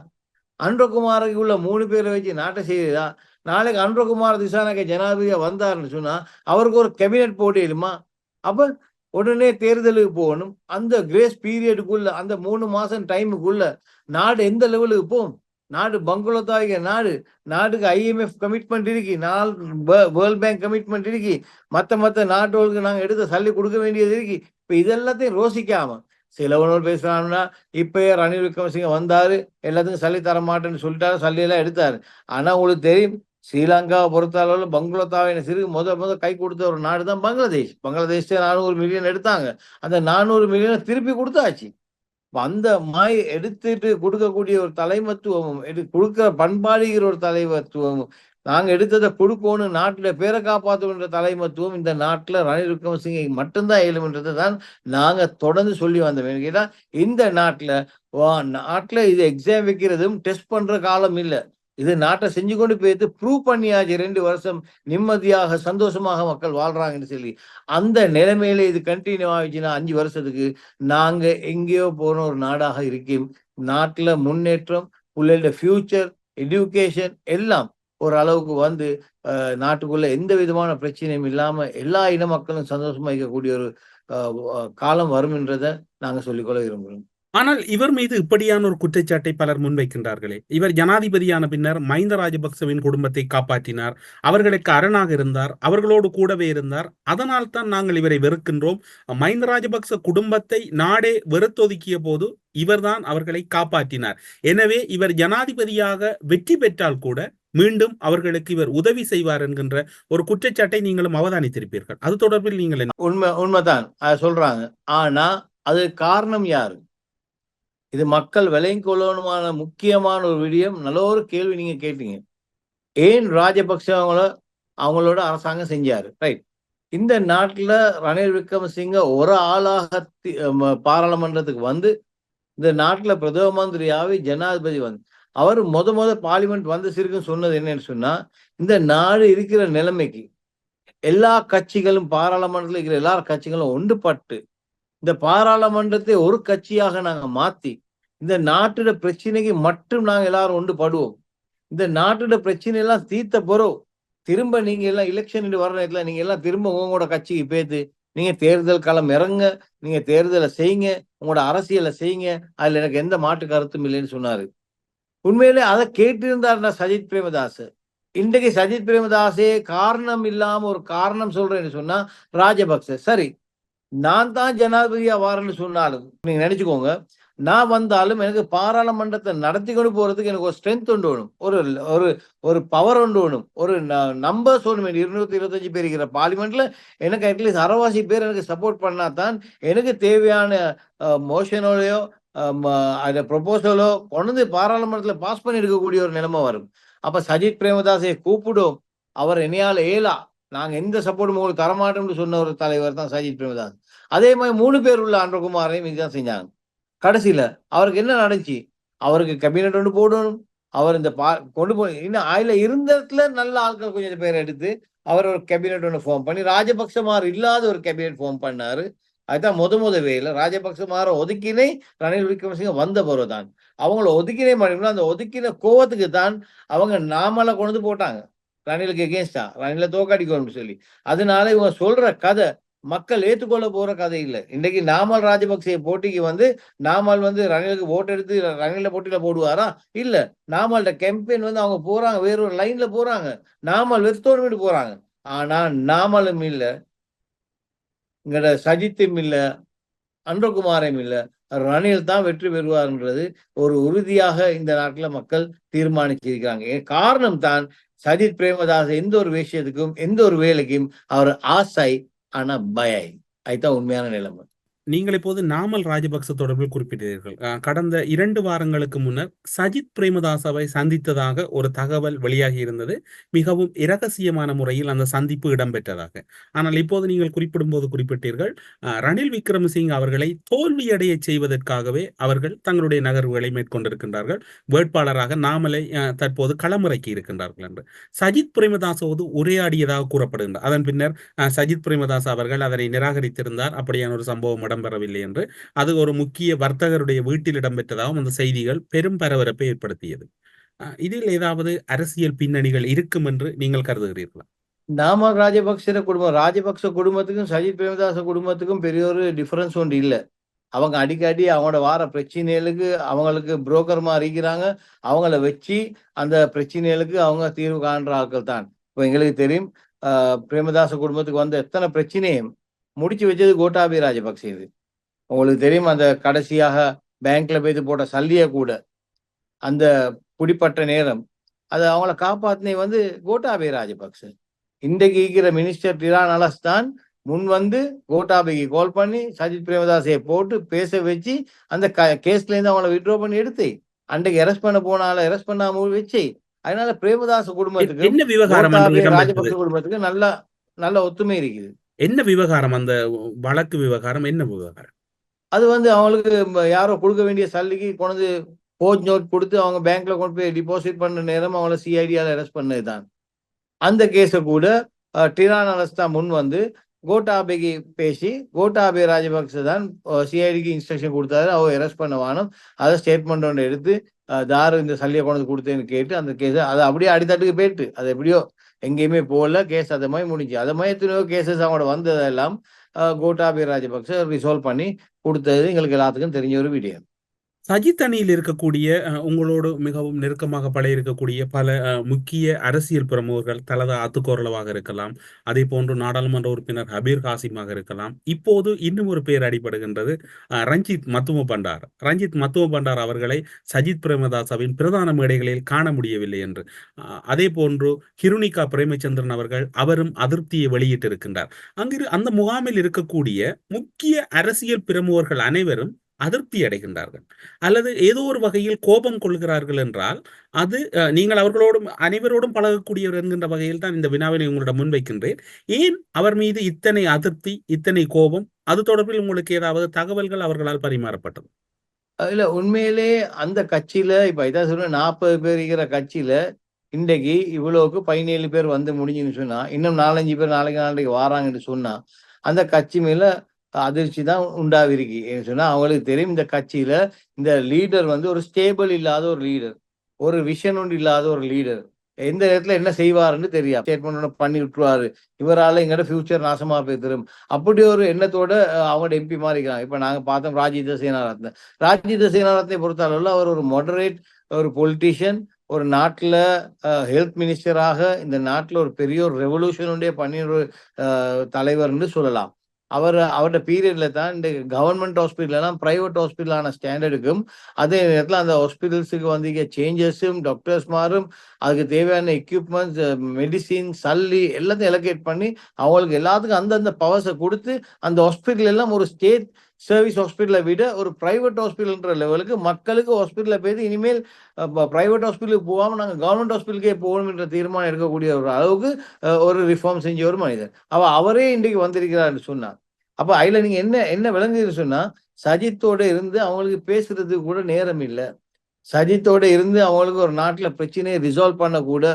அன்றகுமாருக்கு உள்ள 3 பேரை வச்சு நாட்டை செய்யறதா? நாளைக்கு அனுரகுமார் திசாநாயக்க ஜனாதிபதியா வந்தாருன்னு சொன்னா அவருக்கு ஒரு கேபினெட் போட்டியிலுமா? அப்ப உடனே தேர்தலுக்கு போகணும். அந்த கிரேஸ் பீரியடுக்குள்ள அந்த 3 மாசம் டைமுக்குள்ள நாடு எந்த லெவலுக்கு போகும்? நாடு பங்களோத்தாயிக நாடு. நாட்டுக்கு IMF கமிட்மெண்ட் இருக்கு, வேர்ல்ட் பேங்க் கமிட்மெண்ட் இருக்கு, மத்த நாட்டோருக்கு நாங்க எடுத்து சல்லி கொடுக்க வேண்டியது இருக்கு. இப்ப இதெல்லாத்தையும் ரோசிக்காம சிலவனோர் பேசுறாங்கன்னா, இப்பயே ரணில் விக்ரமசிங்க வந்தாரு, எல்லாத்துக்கும் சல்லி தர மாட்டேன்னு சொல்லிட்டாரு, சல்லி எல்லாம் எடுத்தாரு. ஆனா உங்களுக்கு தெரியும், ஸ்ரீலங்காவை பொறுத்த அளவுல பங்களோத்தாவை சிறு முத கை கொடுத்த ஒரு நாடு தான் பங்களாதேஷ். பங்களாதேஷ் 400 மில்லியன் எடுத்தாங்க. அந்த 400 மில்லியனை திருப்பி கொடுத்தாச்சு. அந்த மாய் எடுத்துட்டு கொடுக்கக்கூடிய ஒரு தலைமத்துவமும், கொடுக்கிற பண்பாடுகிற ஒரு தலைமத்துவமும், நாங்க எடுத்ததை கொடுக்கணும், நாட்டுல பேரை காப்பாற்றுகின்ற தலைமத்துவம் இந்த நாட்டுல ரணில் விக்ரமசிங்கை மட்டும்தான் இயலும்ன்றதை தான் நாங்க தொடர்ந்து சொல்லி வந்தோம். கேட்டா இந்த நாட்டுல இது எக்ஸாம் வைக்கிறதும் டெஸ்ட் பண்ற காலம் இல்ல. இது நாட்டை செஞ்சு கொண்டு போயிட்டு ப்ரூவ் பண்ணியாச்சு. 2 வருஷம் நிம்மதியாக சந்தோஷமாக மக்கள் வாழ்றாங்கன்னு சொல்லி அந்த நிலைமையில இது கண்டினியூ ஆயிடுச்சுன்னா 5 வருஷத்துக்கு நாங்க எங்கேயோ போன ஒரு நாடாக இருக்கோம். நாட்டுல முன்னேற்றம், பிள்ளைகளோட ஃபியூச்சர், எஜுகேஷன் எல்லாம் ஒரு அளவுக்கு வந்து நாட்டுக்குள்ள எந்த விதமான பிரச்சனையும் இல்லாம எல்லா இன மக்களும் சந்தோஷமா இருக்கக்கூடிய ஒரு காலம் வரும் என்றதை நாங்க சொல்லிக்கொள்ள விரும்புகிறோம். ஆனால் இவர் மீது இப்படியான ஒரு குற்றச்சாட்டை பலர் முன்வைக்கின்றார்களே. இவர் ஜனாதிபதியான பின்னர் மஹிந்த ராஜபக்சவின் குடும்பத்தை காப்பாற்றினார், அவர்களுக்கு அரணாக இருந்தார், அவர்களோடு கூடவே இருந்தார். அதனால் தான் நாங்கள் இவரை வெறுக்கின்றோம். மஹிந்த ராஜபக்ச குடும்பத்தை நாடே வெறுத்தொதுக்கிய போது இவர்தான் அவர்களை காப்பாற்றினார். எனவே இவர் ஜனாதிபதியாக வெற்றி பெற்றால் கூட மீண்டும் அவர்களுக்கு இவர் உதவி செய்வார் என்கின்ற ஒரு குற்றச்சாட்டை நீங்களும் அவதானித்திருப்பீர்கள். அது தொடர்பில் நீங்கள் என்ன? உண்மைதான் சொல்றாங்க. ஆனா அது காரணம் யாரு? இது மக்கள் விலையும் கொள்ளணுமான முக்கியமான ஒரு விடயம். நல்ல ஒரு கேள்வி நீங்க கேட்டீங்க. ஏன் ராஜபக்ச அவங்களோட அரசாங்கம் செஞ்சாரு? ரைட். இந்த நாட்டுல ரணில் விக்ரமசிங்க ஒரு ஆளாக பாராளுமன்றத்துக்கு வந்து இந்த நாட்டுல பிரதம மந்திரியாவே ஜனாதிபதி வந்து அவர் முத பார்லிமெண்ட் வந்து சிறுக்குன்னு சொன்னது என்னன்னு சொன்னா, இந்த நாடு இருக்கிற நிலைமைக்கு எல்லா கட்சிகளும் பாராளுமன்றத்தில் இருக்கிற எல்லா கட்சிகளும் ஒன்றுபட்டு இந்த பாராளுமன்றத்தை ஒரு கட்சியாக நாங்க மாத்தி இந்த நாட்டோட பிரச்சனைக்கு மட்டும் நாங்க எல்லாரும் ஒன்றுபடுவோம். இந்த நாட்டோட பிரச்சனை எல்லாம் தீர்த்த போறோம். திரும்ப நீங்க எல்லாம் எலெக்ஷன் வர நேரத்துல நீங்க எல்லாம் திரும்ப உங்களோட கட்சிக்கு பேத்து நீங்க தேர்தல் களம் இறங்க, நீங்க தேர்தலை செய்யுங்க, உங்களோட அரசியலை செய்யுங்க, அதுல எனக்கு எந்த மாற்று கருத்தும் இல்லைன்னு சொன்னாரு. உண்மையிலே அதை கேட்டிருந்தாருன்னா சஜித் பிரேமதாஸ். இன்றைக்கு சஜித் பிரேமதாஸே காரணம் இல்லாம ஒரு காரணம் சொல்றேன்னு சொன்னா ராஜபக்ச சரி நான் தான் ஜனாதிபதியா வாரேன்னு சொன்னாலும் நீங்க நினைச்சுக்கோங்க, நான் வந்தாலும் எனக்கு பாராளுமன்றத்தை நடத்தி கொண்டு போறதுக்கு எனக்கு ஒரு ஸ்ட்ரென்த் ஒன்று வேணும், ஒரு ஒரு பவர் ஒன்று வேணும், ஒரு நம்பர்ஸ் ஒன்று வேணும். 225 பேர் இருக்கிற பார்லிமெண்ட்ல எனக்கு அட்லீஸ்ட் 60 பேர் எனக்கு சப்போர்ட் பண்ணா தான் எனக்கு தேவையான மோஷனோடையோ அந்த ப்ரொபோசலோ கொண்டு பாராளுமன்றத்துல பாஸ் பண்ணி எடுக்கக்கூடிய ஒரு நிலைமை வரும். அப்ப சஜித் பிரேமதாஸை கூப்பிடும், அவர் என்னையால ஏலா, நாங்க எந்த சப்போர்ட்டும் உங்களுக்கு தரமாட்டோம்னு சொன்ன ஒரு தலைவர் தான் சஜித் பிரேமதாஸ். அதே மாதிரி 3 பேர் உள்ள அனுரகுமாரையும் இதுதான் செஞ்சாங்க. கடைசியில அவருக்கு என்ன நடந்துச்சு? அவருக்கு கேபினெட் ஒன்று போடணும், அவர் இந்த கொண்டு போய் இன்னும் அதுல இருந்த இடத்துல நல்ல ஆட்கள் கொஞ்சம் பேர் எடுத்து அவர் ஒரு கேபினெட் ஒன்று ஃபார்ம் பண்ணி ராஜபக்சமார் இல்லாத ஒரு கேபினெட் ஃபார்ம் பண்ணாரு. அதுதான் முத வேலை. ராஜபக்சமார ஒதுக்கினை ரணில் விக்ரமசிங்க வந்த பிறகுதான் அவங்கள ஒதுக்கினே பண்ணினா அந்த ஒதுக்கின கோவத்துக்கு தான் அவங்க நாமலை கொண்டு போட்டாங்க ரணிலுக்கு எகேன்ஸ்டா, ரணில தோக்கடிக்கணும்னு சொல்லி. அதனால இவங்க சொல்ற கதை மக்கள் ஏற்றுக்கொள்ள போற கதை இல்லை. இன்றைக்கு நாமல் ராஜபக்சே போட்டிக்கு வந்து நாமல் வந்து ரணிலுக்கு ஓட்டு எடுத்து ரணில போட்டியில போடுவாரா? இல்ல. நாமல்ட கேம்பெயின் வந்து அவங்க போறாங்க, வேற ஒரு லைன்ல போறாங்க, நாமல் வெறுத்தோடு போறாங்க. ஆனா நாமலும் இல்ல, இங்கட சஜித்தும் இல்ல, அனுரகுமாரும் இல்ல, ரணில் தான் வெற்றி பெறுவார்ன்றது ஒரு உறுதியாக இந்த நாட்டுல மக்கள் தீர்மானிச்சிருக்கிறாங்க. காரணம் தான் சஜித் பிரேமதாஸ் எந்த ஒரு விஷயத்துக்கும் எந்த ஒரு வேலைக்கும் அவர் ஆசை, ஆனா பயை. அதுதான் உண்மையான நிலைமை. நீங்கள் இப்போது நாமல் ராஜபக்ச தொடர்பில் குறிப்பிட்டீர்கள். கடந்த 2 வாரங்களுக்கு முன்னர் சஜித் பிரேமதாசவை சந்தித்ததாக ஒரு தகவல் வெளியாகி இருந்தது. மிகவும் இரகசியமான முறையில் அந்த சந்திப்பு இடம்பெற்றதாக. ஆனால் இப்போது நீங்கள் குறிப்பிடும்போது குறிப்பிட்டீர்கள், ரணில் விக்ரமசிங்க அவர்களை தோல்வியடைய செய்வதற்காகவே அவர்கள் தங்களுடைய நகர்வுகளை மேற்கொண்டிருக்கின்றார்கள். வேட்பாளராக நாமலை தற்போது களமிறக்கி இருக்கின்றார்கள் என்று சஜித் பிரேமதாசோடு உரையாடியதாக கூறப்படுகின்றார். அதன் பின்னர் சஜித் பிரேமதாஸ் அவர்கள் அதனை நிராகரித்திருந்தார். அப்படியான ஒரு சம்பவம் இடம்பெறவில்லை என்று, அது ஒரு முக்கிய வர்த்தகருடைய வீட்டில் இடம்பெற்றதாகவும் அந்த செய்திகள் பெரும் பரபரப்பை ஏற்படுத்தியது. இதில் ஏதாவது அரசியல் பின்னணிகள் இருக்கும் என்று நீங்கள் கருதுகிறீர்களா? நாமல் ராஜபக்ச குடும்பத்துக்கும் சஜித் பிரேமதாச குடும்பத்துக்கும் பெரிய ஒரு டிஃபரன்ஸ் ஒன்று இல்லை. அவங்க அடிக்கடி அவங்களோட வார பிரச்சனைகளுக்கு அவங்களுக்கு புரோக்கர்மா இருக்கிறாங்க. அவங்கள வச்சு அந்த பிரச்சனைகளுக்கு அவங்க தீர்வு காண்ற ஆட்கள் தான். இப்போ எங்களுக்கு தெரியும், பிரேமதாச குடும்பத்துக்கு வந்த எத்தனை பிரச்சனையும் முடிச்சு வச்சது கோட்டாபய ராஜபக்சே. இது உங்களுக்கு தெரியும். அந்த கடைசியாக பேங்க்ல போய் போட்ட சல்லிய கூட அந்த பிடிப்பட்ட நேரம் அது அவங்கள காப்பாத்தினே கோட்டாபய ராஜபக்சே. இன்றைக்கு இருக்கிற மினிஸ்டர் டிரான் அலஸ் தான் முன் கோட்டாபைக்கு கால் பண்ணி சஜித் பிரேமதாசையை போட்டு பேச வச்சு அந்த கேஸ்ல இருந்து அவங்கள வித்ட்ரா பண்ணி எடுத்து அன்றைக்கு அரெஸ்ட் பண்ண போனால அரெஸ்ட் பண்ணாம வச்சு. அதனால பிரேமதாச குடும்பத்துக்கு என்ன விவகாரம் ராஜபக்ச குடும்பத்துக்கு நல்ல நல்ல ஒத்துமை இருக்குது. என்ன விவகாரம்? அந்த வழக்கு விவகாரம் என்ன விவகாரம்? அது அவங்களுக்கு யாரோ கொடுக்க வேண்டிய சல்லிக்கு கொண்டு போஜ் நோட் கொடுத்து அவங்க பேங்க்ல கொண்டு போய் டிபாசிட் பண்ண நேரம் அவங்கள சிஐடியால அரெஸ்ட் பண்ணதுதான். அந்த கேஸை கூட டிரான் அலஸ் தான் முன் கோட்டாபைக்கு பேசி கோட்டாபய ராஜபக்ச தான் சிஐடிக்கு இன்ஸ்ட்ரக்ஷன் கொடுத்தாரு, அவர் அரெஸ்ட் பண்ண வானம். அதை ஸ்டேட்மெண்ட் ஒன்று எடுத்து தாரு இந்த சல்லியை கொண்டு கொடுத்தேன்னு கேட்டு அந்த கேஸை அதை அப்படியே அடித்தட்டுக்கு போயிட்டு அது எப்படியோ எங்கேயுமே போகல. கேஸ் அதை மாதிரி முடிஞ்சு. அதை மாதிரி எத்தனையோ கேசஸ் அவங்களோட வந்ததெல்லாம் கோட்டாபய ராஜபக்ச ரிசால்வ் பண்ணி கொடுத்தது எங்களுக்கு எல்லாத்துக்கும் தெரிஞ்ச ஒரு விடயம். சஜித் அணியில் இருக்கக்கூடிய உங்களோடு மிகவும் நெருக்கமாக பழைய இருக்கக்கூடிய பல முக்கிய அரசியல் பிரமுகர்கள் தலதா அத்துக்கோரளவாக இருக்கலாம், அதே போன்று நாடாளுமன்ற உறுப்பினர் ஹபீர் காசிமாக இருக்கலாம். இப்போது இன்னும் ஒரு பெயர் அடிபடுகின்றது, ரஞ்சித் மத்தும பண்டார். ரஞ்சித் மத்தும பண்டார் அவர்களை சஜித் பிரேமதாசவின் பிரதான மேடைகளில் காண முடியவில்லை என்று. அதே போன்று ஹிருணிகா பிரேமச்சந்திரன் அவரும் அதிருப்தியை வெளியிட்டிருக்கின்றார். அந்த முகாமில் இருக்கக்கூடிய முக்கிய அரசியல் பிரமுகர்கள் அனைவரும் அதிருப்தி அடைகின்றார்கள் அல்லது ஏதோ ஒரு வகையில் கோபம் கொள்கிறார்கள் என்றால் அது நீங்கள் அவர்களோடும் அனைவரோடும் பழகக்கூடியவர் என்கின்ற வகையில் தான் இந்த வினாவினை உங்களிடம் முன்வைக்கின்றேன். ஏன் அவர் மீது இத்தனை அதிருப்தி, இத்தனை கோபம்? அது தொடர்பில் உங்களுக்கு ஏதாவது தகவல்கள் அவர்களால் பரிமாறப்பட்டது? இல்ல, உண்மையிலே அந்த கட்சியில இப்ப இதான் சொல்றேன், 40 பேர் இருக்கிற கட்சியில இன்றைக்கு இவ்வளவுக்கு 17 பேர் முடிஞ்சுன்னு சொன்னா, இன்னும் 4-5 பேர் நாளைக்கு வாராங்கன்னு சொன்னா அந்த கட்சி மேல அதிர்ச்சி தான் உண்டாவிருக்கு. ஏன்னு சொன்னா அவங்களுக்கு தெரியும் இந்த கட்சியில இந்த லீடர் ஒரு ஸ்டேபிள் இல்லாத ஒரு லீடர், ஒரு விஷன் ஒன்று இல்லாத ஒரு லீடர். எந்த இடத்துல என்ன செய்வாருன்னு தெரியாது, ஸ்டேட்மெண்ட் பண்ணி விட்டுருவாரு, இவரால எங்கட ஃபியூச்சர் நாசமா போய் தரும், அப்படி ஒரு எண்ணத்தோட அவங்களோட எம்பி மாறிக்கிறாங்க. இப்ப நாங்க பார்த்தோம் ராஜித சேனாரத்னை பொறுத்த அளவுல அவர் ஒரு மாடரேட் ஒரு பொலிட்டீஷியன், ஒரு நாட்டுல ஹெல்த் மினிஸ்டராக இந்த நாட்டுல ஒரு பெரிய ஒரு ரெவல்யூஷனுடைய பண்ணி ஒரு தலைவர்னு சொல்லலாம். அவரோட பீரியட்ல தான் இந்த கவர்மெண்ட் ஹாஸ்பிட்டல்லாம் பிரைவேட் ஹாஸ்பிட்டலான ஸ்டாண்டர்டுக்கும், அதே நேரத்தில் அந்த ஹாஸ்பிட்டல்ஸுக்கு சேஞ்சஸும் டாக்டர்ஸ் மாறும், அதுக்கு தேவையான எக்யூப்மெண்ட்ஸ், மெடிசின், சல்லி எல்லாத்தையும் எலோகேட் பண்ணி அவங்களுக்கு எல்லாத்துக்கும் அந்தந்த பவர்ஸை கொடுத்து அந்த ஹாஸ்பிட்டல் எல்லாம் ஒரு ஸ்டேட் சர்வீஸ் ஹாஸ்பிட்டலை விட ஒரு பிரைவேட் ஹாஸ்பிட்டல்ன்ற லெவலுக்கு மக்களுக்கு ஹாஸ்பிட்டலில் போய் இனிமேல் பிரைவேட் ஹாஸ்பிட்டலுக்கு போகாமல் நாங்கள் கவர்மெண்ட் ஹாஸ்பிட்டலுக்கே போகணும் என்ற தீர்மானம் எடுக்கக்கூடிய ஒரு அளவுக்கு ஒரு ரிஃபார்ம் செஞ்ச ஒரு மனிதர். அவரே இன்றைக்கு வந்திருக்கிறார்னு சொன்னார். அப்ப அதுல நீங்க என்ன விளங்குதுன்னு சொன்னா, சஜித்தோட இருந்து அவங்களுக்கு பேசுறதுக்கு கூட நேரம் இல்லை, சஜித்தோட இருந்து அவங்களுக்கு ஒரு நாட்டுல பிரச்சனையை ரிசால்வ் பண்ண கூட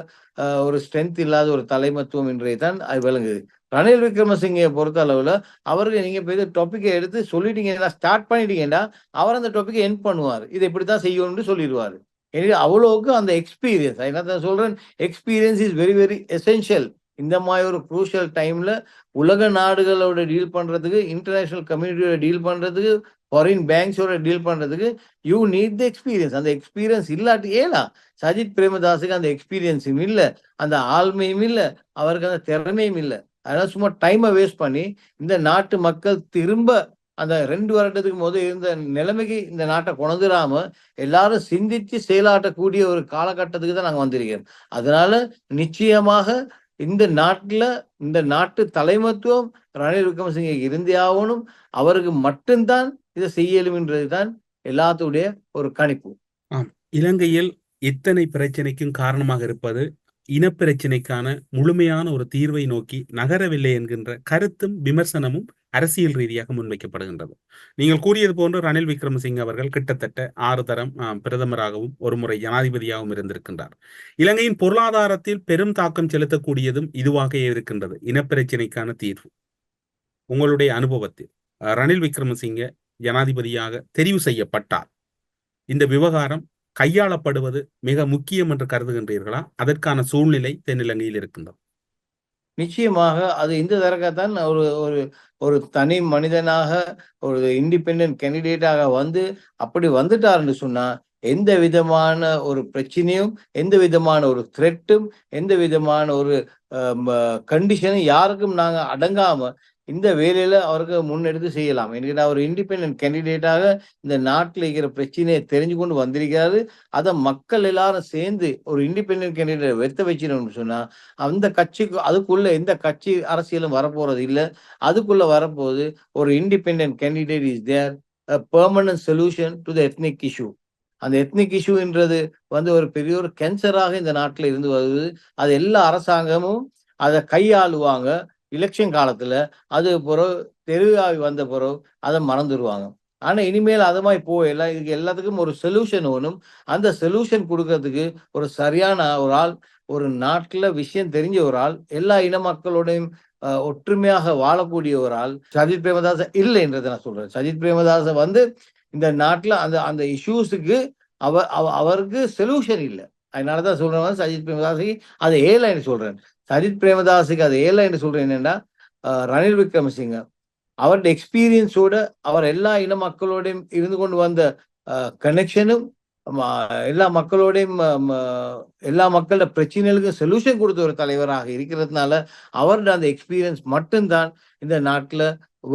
ஒரு ஸ்ட்ரென்த் இல்லாத ஒரு தலைமத்துவம் இன்றைய தான் அது விளங்குது. ரணில் விக்ரமசிங்கே பொறுத்த அளவுல அவருக்கு நீங்க போய் டாபிக்கை எடுத்து சொல்லிட்டீங்கன்னா, ஸ்டார்ட் பண்ணிட்டீங்கன்னா அவர் அந்த டாபிக்கை எண்ட் பண்ணுவார், இது இப்படித்தான் செய்யணும்னு சொல்லிடுவாரு. எனவே அவ்வளவுக்கு அந்த எக்ஸ்பீரியன்ஸ், என்ன சொல்றேன், experience is very very essential. இந்த மாதிரி ஒரு குரூஷியல் டைம்ல உலக நாடுகளோட டீல் பண்றதுக்கு, இன்டர்நேஷனல் கம்யூனிட்டியோட டீல் பண்றதுக்கு, ஃபாரின் பேங்க்ஸோட டீல் பண்றதுக்கு யூ நீட் த எக்ஸ்பீரியன்ஸ். அந்த எக்ஸ்பீரியன்ஸ் இல்லாட்டி ஏலா சஜித் பிரேமதாஸுக்கு அந்த எக்ஸ்பீரியன்ஸும் இல்லை, அந்த ஆழ்மையும் இல்லை, அவருக்கு அந்த திறமையும் இல்லை. அதனால சும்மா டைமை வேஸ்ட் பண்ணி இந்த நாட்டு மக்கள் திரும்ப அந்த 2 வருடத்துக்கு முதல் இருந்த நிலைமைக்கு இந்த நாட்டை கொண்டுராம எல்லாரும் சிந்திச்சு செயலாட்டக்கூடிய ஒரு காலகட்டத்துக்கு தான் நாங்கள் வந்திருக்கிறோம். அதனால நிச்சயமாக இந்த நாட்டுல இந்த நாட்டு தலைமத்துவம் ரணில் விக்ரமசிங்கே இருந்தே ஆகணும், அவருக்கு மட்டும்தான் இதை செய்யலும் என்றதுதான் எல்லாத்துடைய ஒரு கணிப்பு. இலங்கையில் இத்தனை பிரச்சனைக்கும் காரணமாக இருப்பது இனப்பிரச்சனைக்கான முழுமையான ஒரு தீர்வை நோக்கி நகரவில்லை என்கின்ற கருத்தும் விமர்சனமும் அரசியல் ரீதியாக முன்வைக்கப்படுகின்றது. நீங்கள் கூறியது போன்று ரணில் விக்ரமசிங்கே அவர்கள் கிட்டத்தட்ட 6 தரம் பிரதமராகவும் ஒரு முறை ஜனாதிபதியாகவும் இருந்திருக்கின்றார். இலங்கையின் பொருளாதாரத்தில் பெரும் தாக்கம் செலுத்தக்கூடியதும் இதுவாக இருக்கின்றது இனப்பிரச்சனைக்கான தீர்வு. உங்களுடைய அனுபவத்தில் ரணில் விக்ரமசிங்கே ஜனாதிபதியாக தெரிவு செய்யப்பட்டால் இந்த விவகாரம் கையாளப்படுவது மிக முக்கியம் என்று கருதுகின்றீர்களா? அதற்கான சூழ்நிலை தென்னிலங்கையில் இருக்கின்றது. நிச்சயமாக அது இந்த தரகத்தான் ஒரு ஒரு ஒரு தனி மனிதனாக ஒரு இண்டிபெண்டன்ட் கேண்டிடேட்டாக வந்து அப்படி வந்துட்டாருன்னு சொன்னா எந்த விதமான ஒரு பிரச்சனையும், எந்த விதமான ஒரு த்ரெட்டும், எந்த விதமான ஒரு கண்டிஷனும் யாருக்கும் நாங்க அடங்காம இந்த வேலையில அவருக்கு முன்னெடுத்து செய்யலாம். என்கிட்ட ஒரு இண்டிபெண்டன்ட் கேண்டிடேட்டாக இந்த நாட்டில் இருக்கிற பிரச்சனையை தெரிஞ்சு கொண்டு வந்திருக்காரு. அதை மக்கள் எல்லாரும் சேர்ந்து ஒரு இண்டிபெண்டன்ட் கேண்டிடேட் வெத்த வச்சிடணும்னு சொன்னா அந்த கட்சிக்கு அதுக்குள்ள எந்த கட்சி அரசியலும் வரப்போறது இல்லை. அதுக்குள்ள வரப்போது ஒரு independent candidate is there permanent solution to the ethnic issue. அந்த எத்னிக் இஷ்யூன்றது ஒரு பெரிய ஒரு கேன்சராக இந்த நாட்டில் இருந்து வருது. அது எல்லா அரசாங்கமும் அதை கையாளுவாங்க. எலெக்ஷன் காலத்துல அது பிறகு தெருவாகி வந்த பிறகு அதை மறந்துடுவாங்க. ஆனா இனிமேல் அது மாதிரி போயெல்லாம் இதுக்கு எல்லாத்துக்கும் ஒரு சொல்யூஷன் வேணும். அந்த சொல்யூஷன் கொடுக்கறதுக்கு ஒரு சரியான ஒரு ஆள், ஒரு நாட்டுல விஷயம் தெரிஞ்ச ஒரு ஆள், எல்லா இன மக்களோடையும் ஒற்றுமையாக வாழக்கூடிய ஒரு ஆள் சஜித் பிரேமதாச இல்லை என்றதை நான் சொல்றேன். சஜித் பிரேமதாச இந்த நாட்டுல அந்த அந்த இஷ்யூஸுக்கு அவருக்கு சொல்யூஷன் இல்லை. அதனாலதான் சொல்றேன் சஜித் பிரேமதாசுக்கு அது ஏழைன்னு சொல்றேன். சஜித் பிரேமதாசுக்கு அது ஏழைன்னு சொல்றேன். என்னன்னா ரணில் விக்ரமசிங்க அவருடைய எக்ஸ்பீரியன்ஸோட அவர் எல்லா இன மக்களோடையும் இருந்து கொண்டு வந்த கனெக்ஷனும் எல்லா மக்களோடையும் எல்லா மக்களோட பிரச்சனைகளுக்கும் சொல்யூஷன் கொடுத்த ஒரு தலைவராக இருக்கிறதுனால அவருடைய அந்த எக்ஸ்பீரியன்ஸ் மட்டும்தான் இந்த நாட்டுல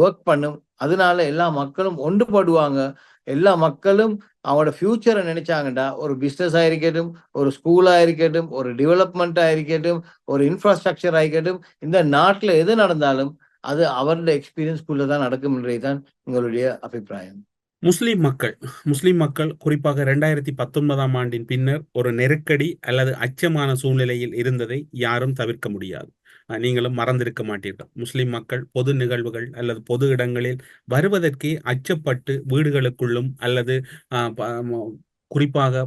ஒர்க் பண்ணும். அதனால எல்லா மக்களும் ஒன்றுபடுவாங்க. எல்லா மக்களும் அவங்களோட ஃபியூச்சரை நினைச்சாங்கடா, ஒரு பிஸ்னஸ் ஆயிருக்கட்டும், ஒரு ஸ்கூலா இருக்கட்டும், ஒரு டெவலப்மெண்ட் ஆயிருக்கட்டும், ஒரு இன்ஃப்ராஸ்ட்ரக்சர் ஆயிருக்கட்டும், இந்த நாட்டுல எது நடந்தாலும் அது அவருடைய எக்ஸ்பீரியன்ஸ்குள்ளதான் நடக்கும் என்றதுதான் எங்களுடைய அபிப்பிராயம். முஸ்லிம் மக்கள் குறிப்பாக 2019ஆம் ஆண்டின் பின்னர் ஒரு நெருக்கடி அல்லது அச்சமான சூழ்நிலையில் இருந்ததை யாரும் தவிர்க்க முடியாது. நீங்களும் மறந்திருக்க மாட்டீர்கள். முஸ்லிம் மக்கள் பொது நிகழ்வுகள் அல்லது பொது இடங்களில் வருவதற்கே அச்சப்பட்டு வீடுகளுக்குள்ளும் அல்லது குறிப்பாக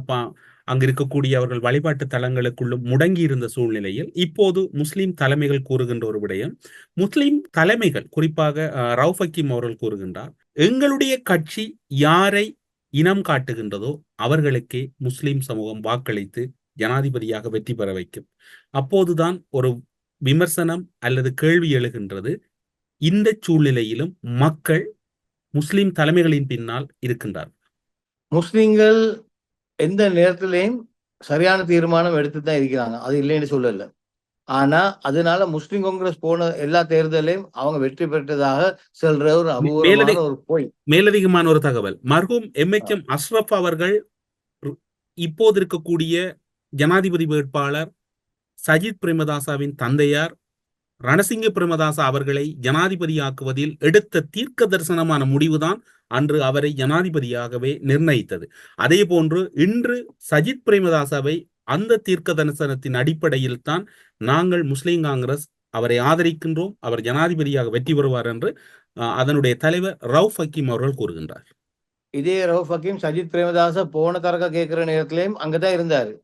அங்கு இருக்கக்கூடிய அவர்கள் வழிபாட்டு தலங்களுக்குள்ளும் முடங்கி இருந்த சூழ்நிலையில் இப்போது முஸ்லிம் தலைமைகள் கூறுகின்ற ஒரு விடயம், முஸ்லிம் தலைமைகள் குறிப்பாக ரவுஃப் ஹக்கீம் அவர்கள் கூறுகின்றார், எங்களுடைய கட்சி யாரை இனம் காட்டுகின்றதோ அவர்களுக்கே முஸ்லிம் சமூகம் வாக்களித்து ஜனாதிபதியாக வெற்றி பெற வைக்கும். அப்போதுதான் ஒரு விமர்சனம் அல்லது கேள்வி எழுகின்றது, இந்த சூழ்நிலையிலும் மக்கள் முஸ்லிம் தலைமைகளின் பின்னால் இருக்கின்றார். முஸ்லிம்கள் எந்த நேரத்திலையும் சரியான தீர்மானம் எடுத்துதான் இருக்கிறாங்க, அது இல்லைன்னு சொல்லல. ஆனா அதனால முஸ்லிம் காங்கிரஸ் போன எல்லா தேர்தலையும் அவங்க வெற்றி பெற்றதாக சொல்ற ஒரு அபூர்வமான ஒரு போய் மேலதிகமான ஒரு தகவல், மர்ஹூம் MHM அஷ்ரப் அவர்கள் இப்போது இருக்கக்கூடிய ஜனாதிபதி வேட்பாளர் சஜித் பிரேமதாசவின் தந்தையார் ரணசிங்க பிரேமதாச அவர்களை ஜனாதிபதியாக்குவதில் எடுத்த தீர்க்க தரிசனமான முடிவுதான் அன்று அவரை ஜனாதிபதியாகவே நிர்ணயித்தது. அதே போன்று இன்று சஜித் பிரேமதாசவை அந்த தீர்க்க தரிசனத்தின் அடிப்படையில் தான் நாங்கள் முஸ்லிம் காங்கிரஸ் அவரை ஆதரிக்கின்றோம், அவர் ஜனாதிபதியாக வெற்றி பெறுவார் என்று அதனுடைய தலைவர் ரவுஃப் ஹக்கீம் அவர்கள் கூறுகின்றார். இதே ரவுஃப் ஹக்கீம் சஜித் பிரேமதாச போன தரக்க கேட்கிற நேரத்திலையும் அங்கதான் இருந்தாரு.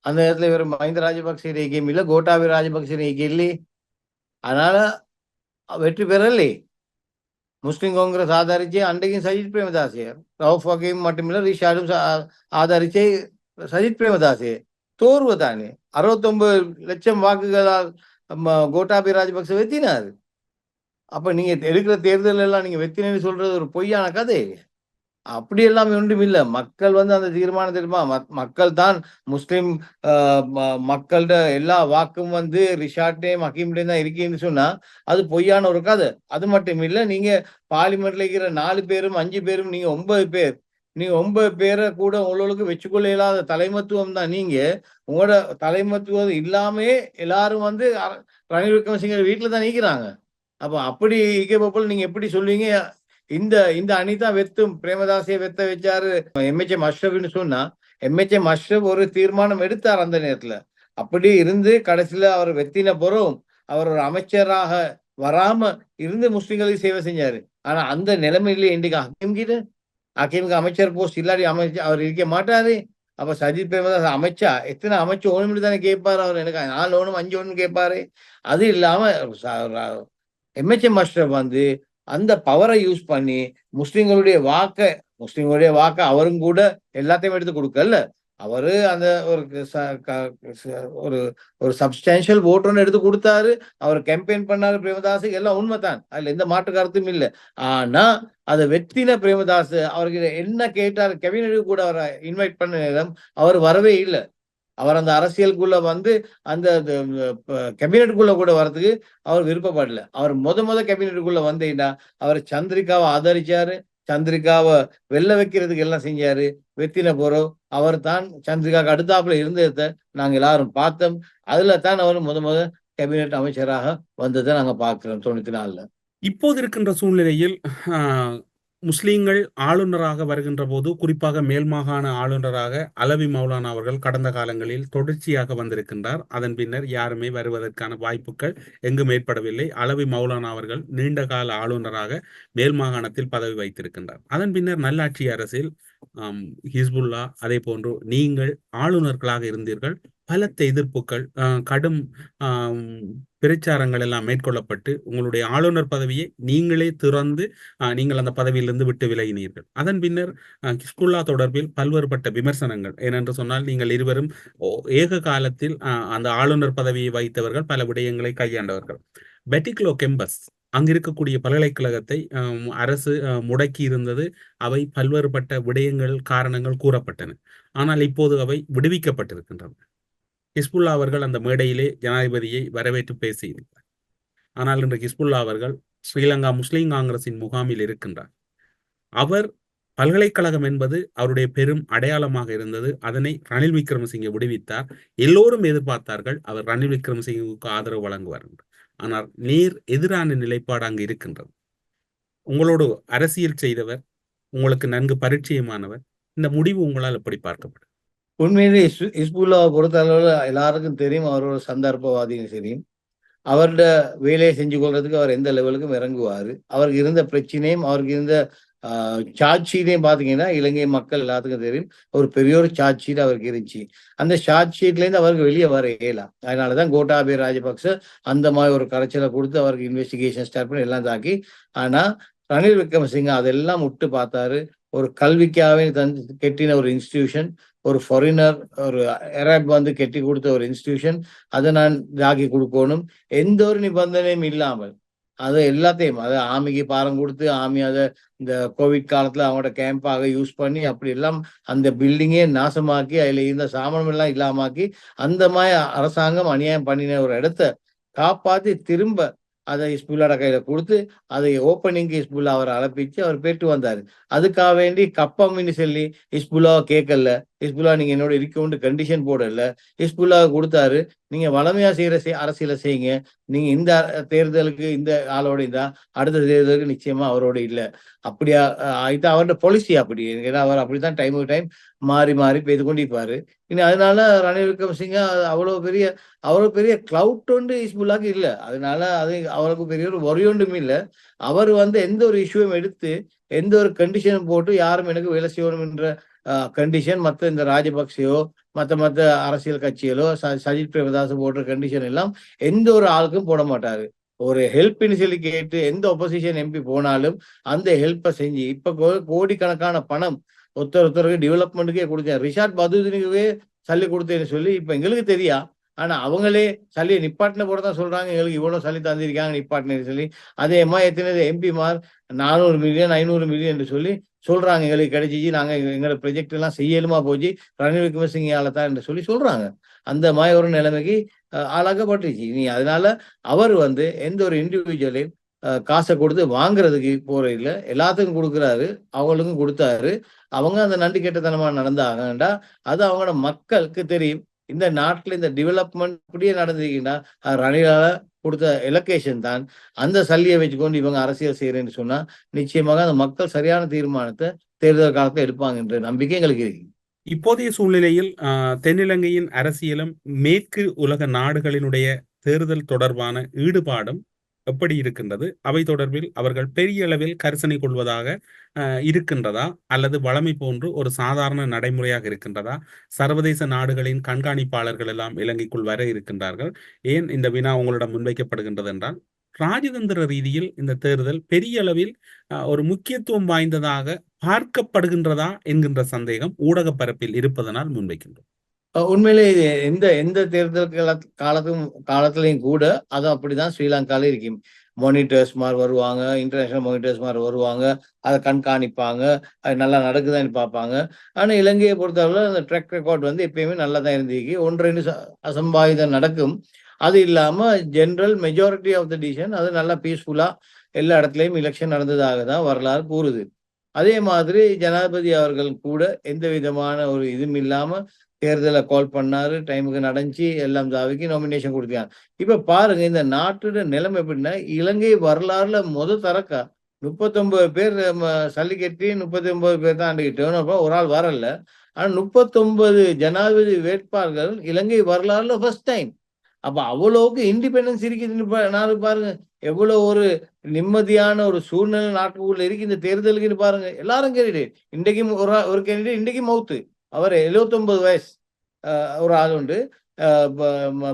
அந்த நேரத்துல இவர் மஹிந்த ராஜபக்சே ஐக்கியம் இல்ல, கோட்டாபய ராஜபக்சே ஐக்கியம் இல்லையே. அதனால வெற்றி பெறலே. முஸ்லிம் காங்கிரஸ் ஆதரிச்சே அன்றைக்கும் சஜித் பிரேமதாசே, ரவுஃப் ஹக்கீம் மட்டுமில்ல ரிஷாடும் ஆதரிச்சே சஜித் பிரேமதாசே. தோர்வு தானே 69 லட்சம் வாக்குகளால் கோட்டாபய ராஜபக்சே வெத்தினாரு. அப்ப நீங்க எடுக்கிற தேர்தல் எல்லாம் நீங்க வெத்தினு சொல்றது ஒரு பொய்யான கதை. அப்படி எல்லாமே ஒன்றும் இல்லை. மக்கள் அந்த தீர்மானத்திற்குமா மக்கள் தான் முஸ்லிம் மக்கள்கிட்ட எல்லா வாக்கும் ரிஷாட்டையும் ஹக்கீம்டையும் தான் இருக்கீங்கன்னு சொன்னா அது பொய்யான ஒரு கதை. அது மட்டும் இல்லை, நீங்க பார்லிமெண்ட்ல இருக்கிற 4 பேரும் 5 பேரும் நீங்க 9 பேர், நீங்க 9 பேரை கூட உங்களுக்கு வச்சுக்கொள்ள இல்லாத தலைமத்துவம் தான். நீங்க உங்களோட தலைமத்துவம் இல்லாமே எல்லாரும் ரணில் விக்ரமசிங்க வீட்டுல தான் நீக்கிறாங்க. அப்ப அப்படி இருக்கப்ப நீங்க எப்படி சொல்லுவீங்க இந்த இந்த அணிதான் வெத்தும், பிரேமதாசையை வெத்த வச்சாரு MHM அஷ்ரப்னு சொன்னா, MHM அஷ்ரப் ஒரு தீர்மானம் எடுத்தார் அந்த நேரத்துல. அப்படி இருந்து கடைசியில அவர் வெத்தின பிறகும் அவர் ஒரு அமைச்சராக வராம இருந்து முஸ்லிம்களுக்கு சேவை செஞ்சாரு. ஆனா அந்த நிலைமையில இன்றைக்கு ஹக்கீமுக்கு அமைச்சர் போஸ்ட் இல்லாடி அவர் இருக்க மாட்டாரு. அப்ப சஜித் பிரேமதாஸ் அமைச்சா எத்தனை அமைச்சர் ஒண்ணுமிட்டு தானே கேட்பாரு. அவர் எனக்கு 4 ஒண்ணும் 5 ஒண்ணும் கேட்பாரு. அது இல்லாம MHM அஷ்ரப் அந்த பவரை யூஸ் பண்ணி முஸ்லிம்களுடைய வாக்க அவரும் கூட எல்லாத்தையும் எடுத்து கொடுக்கல. அவரு அந்த ஒரு ஒரு ஒரு சப்ஸ்டான்ஷியல் ஓட் ஒன்று எடுத்து கொடுத்தாரு. அவர் கேம்பெயின் பண்ணாரு பிரேமதாஸுக்கு, எல்லாம் உண்மைதான். அதுல எந்த மாற்று கருத்தும் இல்ல. ஆனா அதை வெற்றின பிரேமதாஸ் அவருக்கு என்ன கேட்டார், கேபினெட்டுக்கு கூட அவரை இன்வைட் பண்ண நேரம் அவர் வரவே இல்லை. அவர் அந்த அரசியலுக்குள்ள வந்து அந்த கேபினெட்டுக்குள்ள கூட வர்றதுக்கு அவர் விருப்பப்படல. அவர் முத கேபினெட்டுக்குள்ள வந்தீங்கன்னா அவர் சந்திரிகாவை ஆதரிச்சாரு, சந்திரிகாவை வெல்ல வைக்கிறதுக்கு எல்லாம் செஞ்சாரு. வெத்தின போறோம் அவர் தான் சந்திரிகாவுக்கு அடுத்தாப்புல இருந்ததை நாங்க எல்லாரும் பார்த்தோம். அதுல தான் அவர் முத கேபினெட் அமைச்சராக வந்ததை நாங்க பார்க்கிறோம் 94ல. இப்போது இருக்கின்ற சூழ்நிலையில் முஸ்லீம்கள் ஆளுநராக வருகின்ற போது, குறிப்பாக மேல் மாகாண ஆளுநராக அலவி மௌலானா அவர்கள் கடந்த காலங்களில் தொடர்ச்சியாக வந்திருக்கின்றார். அதன் பின்னர் யாருமே வருவதற்கான வாய்ப்புகள் எங்கும் ஏற்படவில்லை. அலவி மௌலானா அவர்கள் நீண்ட கால ஆளுநராக மேல் மாகாணத்தில் பதவி வைத்திருக்கின்றார். அதன் பின்னர் நல்லாட்சி அரசில் ஹிஸ்புல்லா அதே போன்று நீங்கள் ஆளுநர்களாக இருந்தீர்கள். பலத்த எதிர்ப்புகள், கடும் பிரச்சாரங்கள் எல்லாம் மேற்கொள்ளப்பட்டு உங்களுடைய ஆளுநர் பதவியை நீங்களே திறந்து நீங்கள் அந்த பதவியிலிருந்து விட்டு விலகினீர்கள். அதன் பின்னர் ஹிஸ்புல்லா தொடர்பில் பல்வேறுபட்ட விமர்சனங்கள். ஏனென்று சொன்னால் நீங்கள் இருவரும் ஏக காலத்தில் அந்த ஆளுநர் பதவியை வைத்தவர்கள், பல விடயங்களை கையாண்டவர்கள். பெட்டிக்லோ கெம்பஸ் அங்கு இருக்கக்கூடிய பல்கலைக்கழகத்தை அரசு முடக்கி இருந்தது. அவை பல்வேறுபட்ட விடயங்கள், காரணங்கள் கூறப்பட்டன. ஆனால் இப்போது அவை விடுவிக்கப்பட்டிருக்கின்றன. ஹிஸ்புல்லா அவர்கள் அந்த மேடையிலே ஜனாதிபதியை வரவேற்று பேசியிருந்தார். ஆனால் இன்று ஹிஸ்புல்லா அவர்கள் ஸ்ரீலங்கா முஸ்லீம் காங்கிரசின் முகாமில் இருக்கின்றார். அவர் பல்கலைக்கழகம் என்பது அவருடைய பெரும் அடையாளமாக இருந்தது. அதனை ரணில் விக்ரமசிங்கே விடுவித்தார். எல்லோரும் எதிர்பார்த்தார்கள் அவர் ரணில் விக்ரமசிங்கவுக்கு ஆதரவு வழங்குவார் என்று. ஆனால் நேர் எதிரான நிலைப்பாடு அங்கு இருக்கின்றது. உங்களோடு அரசியல் செய்தவர், உங்களுக்கு நன்கு பரிச்சயமானவர், இந்த முடிவு உங்களால் எப்படி பார்க்கப்படும்? உண்மையிலே ஹிஸ்புல்லாவை பொறுத்த அளவுல எல்லாருக்கும் தெரியும், அவர் ஒரு சந்தர்ப்பவாதியும் தெரியும். அவரோட வேலையை செஞ்சு கொள்றதுக்கு அவர் எந்த லெவலுக்கும் இறங்குவாரு. அவருக்கு இருந்த பிரச்சனையும் அவருக்கு இருந்த சார்ஜ் ஷீட்டையும் பார்த்தீங்கன்னா இலங்கை மக்கள் எல்லாத்துக்கும் தெரியும். ஒரு பெரிய ஒரு சார்ஜ் ஷீட் அவருக்கு இருந்துச்சு. அந்த சார்ஜ் ஷீட்லேருந்து அவருக்கு வெளியே வர இயலாம். அதனாலதான் கோட்டாபய ராஜபக்ச அந்த மாதிரி ஒரு கரைச்சலை கொடுத்து அவருக்கு இன்வெஸ்டிகேஷன் ஸ்டார்ட் பண்ணி எல்லாம் தாக்கி. ஆனா ரணில் விக்ரமசிங்க அதெல்லாம் விட்டு பார்த்தாரு. ஒரு கல்விக்காக கெட்டின ஒரு இன்ஸ்டிடியூஷன், ஒரு ஃபாரினர், ஒரு அரப் வந்து கெட்டி கொடுத்த ஒரு இன்ஸ்டிடியூஷன், அதை நான் தாக்கி கொடுக்கணும், எந்த ஒரு நிபந்தனையும் இல்லாமல் அது எல்லாத்தையும், அதை ஆமிக்கு பாரம் கொடுத்து ஆமி அதை இந்த கோவிட் காலத்துல அவங்களோட கேம்பாக யூஸ் பண்ணி அப்படி எல்லாம் அந்த பில்டிங்கே நாசமாக்கி அதுல இருந்த சாமானம் எல்லாம் இல்லாமாக்கி அந்த மாதிரி அரசாங்கம் அநியாயம் பண்ணின ஒரு இடத்த காப்பாத்தி திரும்ப அதை ஹிஸ்புல்லாட கையில கொடுத்து அதை ஓப்பனிங்கு ஹிஸ்புல்லா அவரை அழைப்பிச்சு அவர் போயிட்டு வந்தாரு. அதுக்காக வேண்டி கப்பம்னு சொல்லி ஹிஸ்புல்லாவை கேட்கல. ஹிஸ்புல்லா நீங்க என்னோட இருக்கணும்னு கண்டிஷன் போடல. ஹிஸ்புல்லாவை கொடுத்தாரு, நீங்க வளமையா செய்யற அரசியலை செய்யுங்க. நீங்க இந்த தேர்தலுக்கு இந்த ஆளோட இருந்தா அடுத்த தேர்தலுக்கு நிச்சயமா அவரோட இல்லை. அப்படியா இது அவரோட பாலிசி அப்படி. ஏன்னா அவர் அப்படித்தான் டைமுக்கு டைம் மாறி மாறி பெய்து கொண்டிருப்பாரு. இனி அதனால ரணில் விக்ரமசிங்க அவ்வளவு பெரிய கிளவுட் ஒன்று ஹிஸ்புல்லாக்கு இல்லை. அதனால அது அவருக்கு பெரிய ஒரு ஒரையொன்றும் இல்லை. அவர் வந்து எந்த ஒரு இஷ்யூவும் எடுத்து எந்த ஒரு கண்டிஷனும் போட்டு யாரும் எனக்கு வேலை செய்யணும் என்ற கண்டிஷன் மற்ற இந்த ராஜபக்சேயோ மற்ற அரசியல் கட்சிகளோ சஜித் பிரேமதாஸ் போடுற கண்டிஷன் எல்லாம் எந்த ஒரு ஆளுக்கும் போட மாட்டாரு. ஒரு ஹெல்ப்னு சொல்லி கேட்டு எந்த ஒப்போசிஷன் எம்பி போனாலும் அந்த ஹெல்ப்பை செஞ்சு இப்ப கோடிக்கணக்கான பணம் ஒருத்தருக்கு டெவலப்மெண்ட்டுக்கே கொடுத்தேன். ரிஷாட் பதுதினுக்குவே சல்லி கொடுத்தேன்னு சொல்லி இப்ப எங்களுக்கு தெரியா. ஆனா அவங்களே சல்லியை நிப்பாட்டின போட தான் சொல்றாங்க, எங்களுக்கு இவ்வளவு சல்லி தந்திருக்காங்க நிப்பாட்டினு சொல்லி. அதே மாதிரி எத்தனை எம்பிமார் 400 மில்லியன் 500 மில்லியன் என்று சொல்லி சொல்றாங்க எங்களுக்கு கிடைச்சிச்சு, நாங்க எங்களோட ப்ரொஜெக்ட் எல்லாம் செய்யலுமா போச்சு ரணில் விக்ரமசிங்கால தான் என்று சொல்லி சொல்றாங்க. அந்த மாதிரி ஒரு நிலைமைக்கு ஆளாக்கப்பட்டுச்சு. நீ அதனால அவர் வந்து எந்த ஒரு இண்டிவிஜுவலையும் காசை கொடுத்து வாங்குறதுக்கு போற இல்லை, எல்லாத்துக்கும் கொடுக்குறாரு, அவங்களுக்கும் கொடுத்தாரு. அவங்க அந்த நன்றி கெட்டத்தனமா நடந்தாங்கண்டா அது அவங்களோட மக்களுக்கு தெரியும். இந்த நாட்டுல இந்த டெவலப்மெண்ட் அப்படியே நடந்தீங்கன்னா ரணிலால கொடுத்த எலொகேஷன் தான். அந்த சல்லியை வச்சுக்கொண்டு இவங்க அரசியல் செய்யறேன்னு சொன்னா நிச்சயமாக அந்த மக்கள் சரியான தீர்மானத்தை தேர்தல் காலத்துல எடுப்பாங்க என்ற நம்பிக்கை எங்களுக்கு இருக்கு. இப்போதைய சூழ்நிலையில் தென்னிலங்கையின் அரசியலும் மேற்கு உலக நாடுகளினுடைய தேர்தல் தொடர்பான ஈடுபாடும் எப்படி இருக்கின்றது? அவை தொடர்பில் அவர்கள் பெரிய அளவில் கரிசனை கொள்வதாக இருக்கின்றதா, அல்லது வழமை போன்று ஒரு சாதாரண நடைமுறையாக இருக்கின்றதா? சர்வதேச நாடுகளின் கண்காணிப்பாளர்கள் எல்லாம் இலங்கைக்குள் வர இருக்கின்றார்கள். ஏன் இந்த வினா உங்களிடம் முன்வைக்கப்படுகின்றது என்றால், ராஜதந்திர ரீதியில் இந்த தேர்தல் பெரிய அளவில் ஒரு முக்கியத்துவம் வாய்ந்ததாக பார்க்கப்படுகின்றதா என்கின்ற சந்தேகம் ஊடக பரப்பில் இருப்பதனால் முன்வைக்கின்றோம். உண்மையிலே இது எந்த தேர்தல் காலத்திலையும் கூட அது அப்படிதான் ஸ்ரீலங்கால இருக்கும். மானிட்டர்ஸ் மாதிரி வருவாங்க, இன்டர்நேஷனல் மானிட்டர்ஸ் மாதிரி வருவாங்க, அதை கண்காணிப்பாங்க, அது நல்லா நடக்குதான்னு பார்ப்பாங்க. ஆனா இலங்கையை பொறுத்தவரை அந்த ட்ராக் ரெக்கார்ட் வந்து எப்பயுமே நல்லா தான் இருந்துச்சு. 1-2 அசம்பாவிதம் நடக்கும். அது இல்லாம general majority of the decision அது நல்லா பீஸ்ஃபுல்லா எல்லா இடத்துலயும் எலெக்ஷன் நடந்ததாக தான் வரலாறு கூறுது. அதே மாதிரி ஜனாதிபதி அவர்கள் கூட எந்த விதமான ஒரு இதுவும் இல்லாம தேர்தலை கால் பண்ணாரு, டைமுக்கு நடந்துச்சு, எல்லாம் தாவிக்கு நாமினேஷன் கொடுத்தாங்க. இப்ப பாருங்க இந்த நாட்டோட நிலைமை எப்படின்னா, இலங்கை வரலாறுல தரக்கா 39 பேர் சல்லி கட்டி 39 பேர் தான் அன்றைக்கு ஒரு ஆள் வரல. ஆனா 39 ஜனாதிபதி வேட்பாளர்கள் இலங்கை வரலாறுல ஃபர்ஸ்ட் டைம். அப்ப அவ்வளவுக்கு இண்டிபெண்டன்ஸ் இருக்குது. நாலு பாருங்க எவ்வளவு ஒரு நிம்மதியான ஒரு சூழ்நிலை நாட்டுக்குள்ள இருக்கு இந்த தேர்தலுக்குன்னு பாருங்க. எல்லாரும் கேண்டிடேட். இன்றைக்கும் ஒரு கேண்டிடேட் இன்றைக்கு மவுத்து. அவர் 79 வயசு ஒரு ஆள் உண்டு,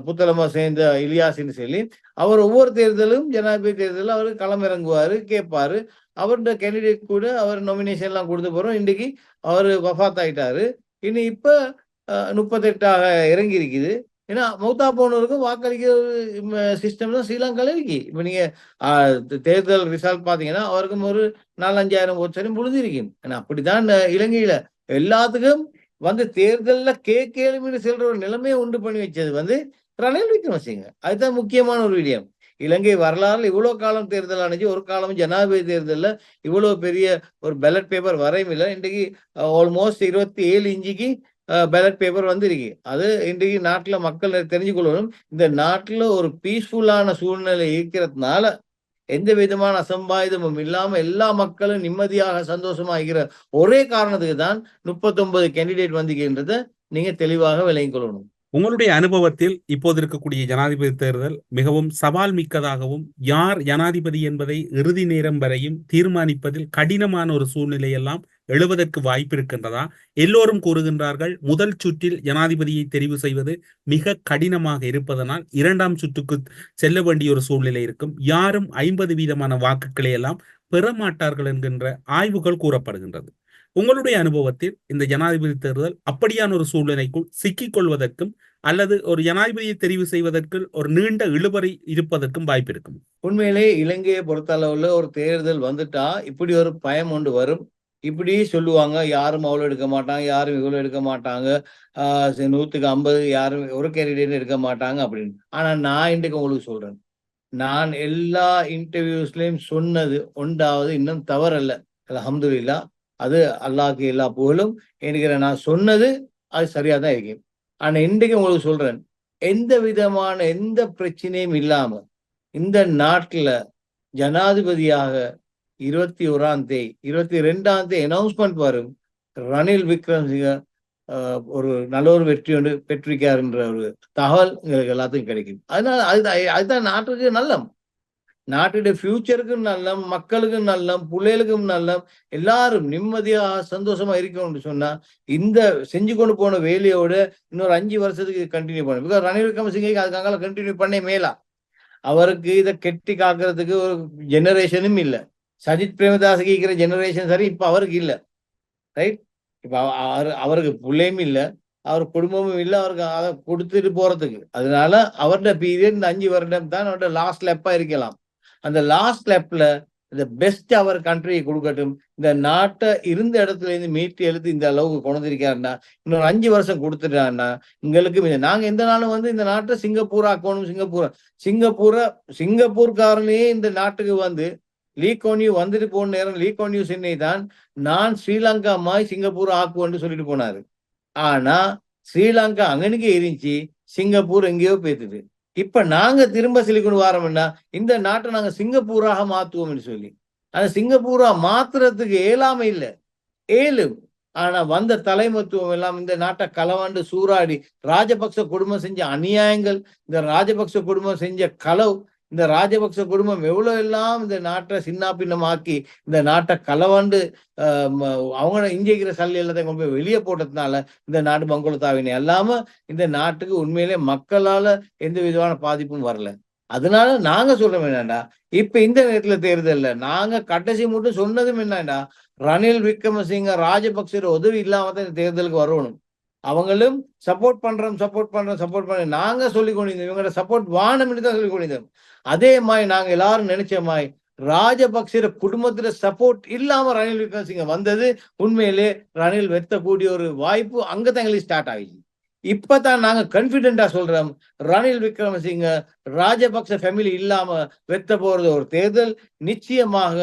புத்தளமா சேர்ந்த இலியாசின்னு சொல்லி. அவர் ஒவ்வொரு தேர்தலும் ஜனாதிபதி தேர்தலும் அவர் களம் இறங்குவாரு, கேட்பாரு. அவருடைய கேண்டிடேட் கூட அவர் நாமினேஷன் எல்லாம் கொடுத்து போறோம். இன்னைக்கு அவர் வஃபாத் ஆயிட்டாரு. இப்ப 38 இறங்கி இருக்குது. ஏன்னா மௌத்தா போனவருக்கும் வாக்களிக்கிற சிஸ்டம் தான் ஸ்ரீலங்கால இருக்கு. இப்ப நீங்க தேர்தல் ரிசல்ட் பாத்தீங்கன்னா அவருக்கும் ஒரு 4-5,000 ஓட்டு முடிஞ்சிருக்கு. ஏன்னா அப்படிதான் இலங்கையில எல்லாத்துக்கும் வந்து தேர்தல்ல கேள்வி செல்ற ஒரு நிலைமையை உண்டு பண்ணி வச்சது வந்து ரணில் விக்ரமசிங்க. அதுதான் முக்கியமான ஒரு விடயம். இலங்கை வரலாறுல இவ்வளவு காலம் தேர்தல் ஆனிச்சு, ஒரு காலம் ஜனாதிபதி தேர்தல்ல இவ்வளவு பெரிய ஒரு பேலட் பேப்பர் வரையும் இல்லை. இன்றைக்கு ஆல்மோஸ்ட் 27 இன்ச்சுக்கு பேலட் பேப்பர் வந்துருக்கு. அது இன்றைக்கு நாட்டுல மக்கள் தெரிஞ்சு கொள்ளணும். இந்த நாட்டுல ஒரு பீஸ்ஃபுல்லான சூழ்நிலை இருக்கிறதுனால எந்த விதமான அசம்பாவிதமும் இல்லாம எல்லா மக்களும் நிம்மதியாக சந்தோஷமா இருக்கிற ஒரே காரணத்துக்கு தான் 39 கேண்டிடேட் வந்திருக்கின்றத நீங்க தெளிவாக விளங்கிக் கொள்ளணும். உங்களுடைய அனுபவத்தில் இப்போது இருக்கக்கூடிய ஜனாதிபதி தேர்தல் மிகவும் சவால் மிக்கதாகவும், யார் ஜனாதிபதி என்பதை இறுதி நேரம் வரையும் தீர்மானிப்பதில் கடினமான ஒரு சூழ்நிலையெல்லாம் எழுவதற்கு வாய்ப்பு இருக்கின்றதா? எல்லோரும் கூறுகின்றார்கள் முதல் சுற்றில் ஜனாதிபதியை தெரிவு செய்வது மிக கடினமாக இருப்பதனால் 2ஆம் சுற்றுக்கு செல்ல வேண்டிய ஒரு சூழ்நிலை இருக்கும், யாரும் 50% வாக்குகளை எல்லாம் பெறமாட்டார்கள் என்கின்ற ஆய்வுகள் கூறப்படுகின்றது. உங்களுடைய அனுபவத்தில் இந்த ஜனாதிபதி தேர்தல் அப்படியான ஒரு சூழ்நிலைக்குள் சிக்கிக் கொள்வதற்கும் அல்லது ஒரு ஜனாதிபதியை தெரிவு செய்வதற்கு ஒரு நீண்ட இழுபறி இருப்பதற்கும் வாய்ப்பு இருக்கும்? உண்மையிலே இலங்கையை பொறுத்த அளவுல ஒரு தேர்தல் வந்துட்டா இப்படி ஒரு பயம் ஒன்று வரும். இப்படி சொல்லுவாங்க, யாரும் அவ்வளவு எடுக்க மாட்டாங்க, யாரும் இவ்வளவு எடுக்க மாட்டாங்க, 100க்கு 50 யாரும் ஒரு கேண்டிடேட் எடுக்க மாட்டாங்க அப்படின்னு. ஆனா நான் இன்றைக்கு உங்களுக்கு சொல்றேன், நான் எல்லா இன்டர்வியூஸ்லயும் சொன்னது ஒன்றாவது இன்னும் தவறல்ல. அல்ஹம்துலில்லாஹ், அது அல்லாஹ்க்கு எல்லா புகழும். எனக்கு நான் சொன்னது அது சரியா தான் இருக்கு. ஆனா இன்றைக்கு உங்களுக்கு சொல்றேன், எந்த பிரச்சனையும் இல்லாம இந்த நாட்டுல ஜனாதிபதியாக 21ஆம் தேதி 22ஆம் தேதி அனௌன்ஸ்மெண்ட் வரும். ரணில் விக்ரமசிங்க ஒரு நல்ல ஒரு வெற்றி ஒன்று பெற்றிருக்காருன்ற ஒரு தகவல் எங்களுக்கு எல்லாத்துக்கும் கிடைக்கும். அதனால அதுதான் நாட்டுக்கு நல்லம், நாட்டுடைய ஃபியூச்சருக்கும் நல்லம், மக்களுக்கும் நல்லம், பிள்ளைகளுக்கும் நல்லம், எல்லாரும் நிம்மதியாக சந்தோஷமா இருக்கணும்னு சொன்னா இந்த செஞ்சு கொண்டு போன வேலையோட இன்னொரு 5 வருஷத்துக்கு கண்டினியூ பண்ணணும். பிகாஸ் ரணில் விக்ரமசிங்க அதுக்காக கண்டினியூ பண்ணே மேலா. அவருக்கு இதை கெட்டி காக்குறதுக்கு ஒரு ஜெனரேஷனும் இல்லை. சஜித் பிரேமதாஸுக்கு இருக்கிற ஜெனரேஷன் சரி இப்ப அவருக்கு இல்லை. ரைட்? இப்ப அவருக்கு பிள்ளையும் இல்லை, அவர் குடும்பமும் இல்லை, அவருக்கு அதை கொடுத்துட்டு போறதுக்கு. அதனால அவரோட பீரியட் இந்த 5 வருடம் தான் அவரோட லாஸ்ட் லெப்பா இருக்கலாம். அந்த லாஸ்ட் லெப்ல இந்த பெஸ்ட் அவர் கண்ட்ரியை கொடுக்கட்டும். இந்த நாட்டை இருந்த இடத்துல இருந்து மீட்டு எழுத்து இந்த அளவுக்கு கொண்டிருக்காருன்னா இன்னொரு 5 வருஷம் கொடுத்துட்டாருன்னா எங்களுக்கு நாங்க எந்த நாளும் வந்து இந்த நாட்டை சிங்கப்பூர் ஆக்கணும். சிங்கப்பூர்காரனே இந்த நாட்டுக்கு வந்து லீ குவான் யூ வந்துட்டு போன நேரம் லீ குவான் யூ சென்னை தான் நான் ஸ்ரீலங்கா மாய் சிங்கப்பூர் ஆக்குவேன்னு சொல்லிட்டு போனாரு. ஆனா ஸ்ரீலங்கா அங்கனுக்கே இருந்துச்சு, சிங்கப்பூர் எங்கேயோ பேத்துது. இப்ப நாங்க திரும்ப சொல்லிக்கொண்டு வரோம்னா இந்த நாட்டை நாங்க சிங்கப்பூராக மாத்துவோம்னு சொல்லி. அந்த சிங்கப்பூரா மாத்துறதுக்கு இயலாமை இல்லை, ஏலும். ஆனா வந்த தலைமத்துவம் எல்லாம் இந்த நாட்டை களவாண்டு சூறாடி ராஜபக்ச குடும்பம் செஞ்ச அநியாயங்கள், இந்த ராஜபக்ச குடும்பம் செஞ்ச களவு, இந்த ராஜபக்ச குடும்பம் எவ்வளவு எல்லாம் இந்த நாட்டை சின்ன பின்னமாக்கி இந்த நாட்டை களவாண்டு அவங்க இஞ்சிக்கிற சல்லி எல்லாத்தையும் கொண்டு போய் வெளியே போட்டதுனால இந்த நாடு பங்குளத்தாவினை அல்லாம இந்த நாட்டுக்கு உண்மையிலே மக்களால எந்த விதமான பாதிப்பும் வரல. அதனால நாங்க சொல்றோம் என்னடா, இப்ப இந்த நேரத்துல தேர்தல்ல நாங்க கடைசி மட்டும் சொன்னதும் என்னடா, ரணில் விக்ரமசிங்க, ராஜபக்சேட உதவி இல்லாம தான் இந்த தேர்தலுக்கு வரணும். அவங்களும் சப்போர்ட் பண்றோம், சப்போர்ட் பண்றோம், சப்போர்ட் பண்றோம். நாங்க சொல்லிக் கொண்டிருந்தோம். இவங்களோட சப்போர்ட் வாணும்னு தான் சொல்லிக் கொண்டிருந்தோம். அதே மாரி நாங்க எல்லாரும் நினைச்ச மாரி, ராஜபக்சேட குடும்பத்தில சப்போர்ட் இல்லாம ரணில் விக்ரமசிங்க வந்தது, உண்மையிலே ரணில் வெத்தக்கூடிய ஒரு வாய்ப்பு அங்க தான் எங்களுக்கு ஸ்டார்ட் ஆயிடுச்சு. இப்பதான் நாங்க கான்ஃபிடென்ட்டா சொல்றோம். ரணில் விக்ரமசிங்க, ராஜபக்ச ஃபேமிலி இல்லாம வெத்த போறது ஒரு தேர்தல். நிச்சயமாக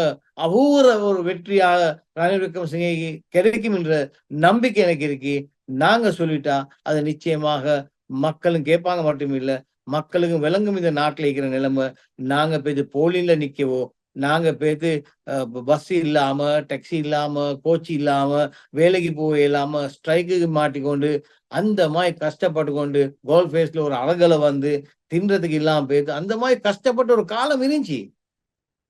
அபூர்வ ஒரு வெற்றியாக ரணில் விக்ரமசிங்கை கிடைக்கும் என்ற நம்பிக்கை எனக்கு இருக்கு. நாங்க சொல்லிட்டா, அது நிச்சயமாக மக்களும் கேட்பாங்க மட்டும் இல்ல, மக்களுக்கும் விளங்கும் இந்த நாட்டுல இருக்கிற நிலைமை. நாங்க போய் போலிங்ல நிக்கவோ, நாங்க போயிட்டு பஸ் இல்லாம, டாக்ஸி இல்லாம, கோச் இல்லாம, வேலைக்கு போக இயலாம, ஸ்ட்ரைக்குக்கு மாட்டிக்கொண்டு, அந்த மாரி கஷ்டப்பட்டு கொண்டு, கோல்ட் ஃபேஸ்ல ஒரு அழகுல வந்து தின்றதுக்கு இல்லாம போயிட்டு, அந்த மாரி கஷ்டப்பட்ட ஒரு காலம் இருந்துச்சு.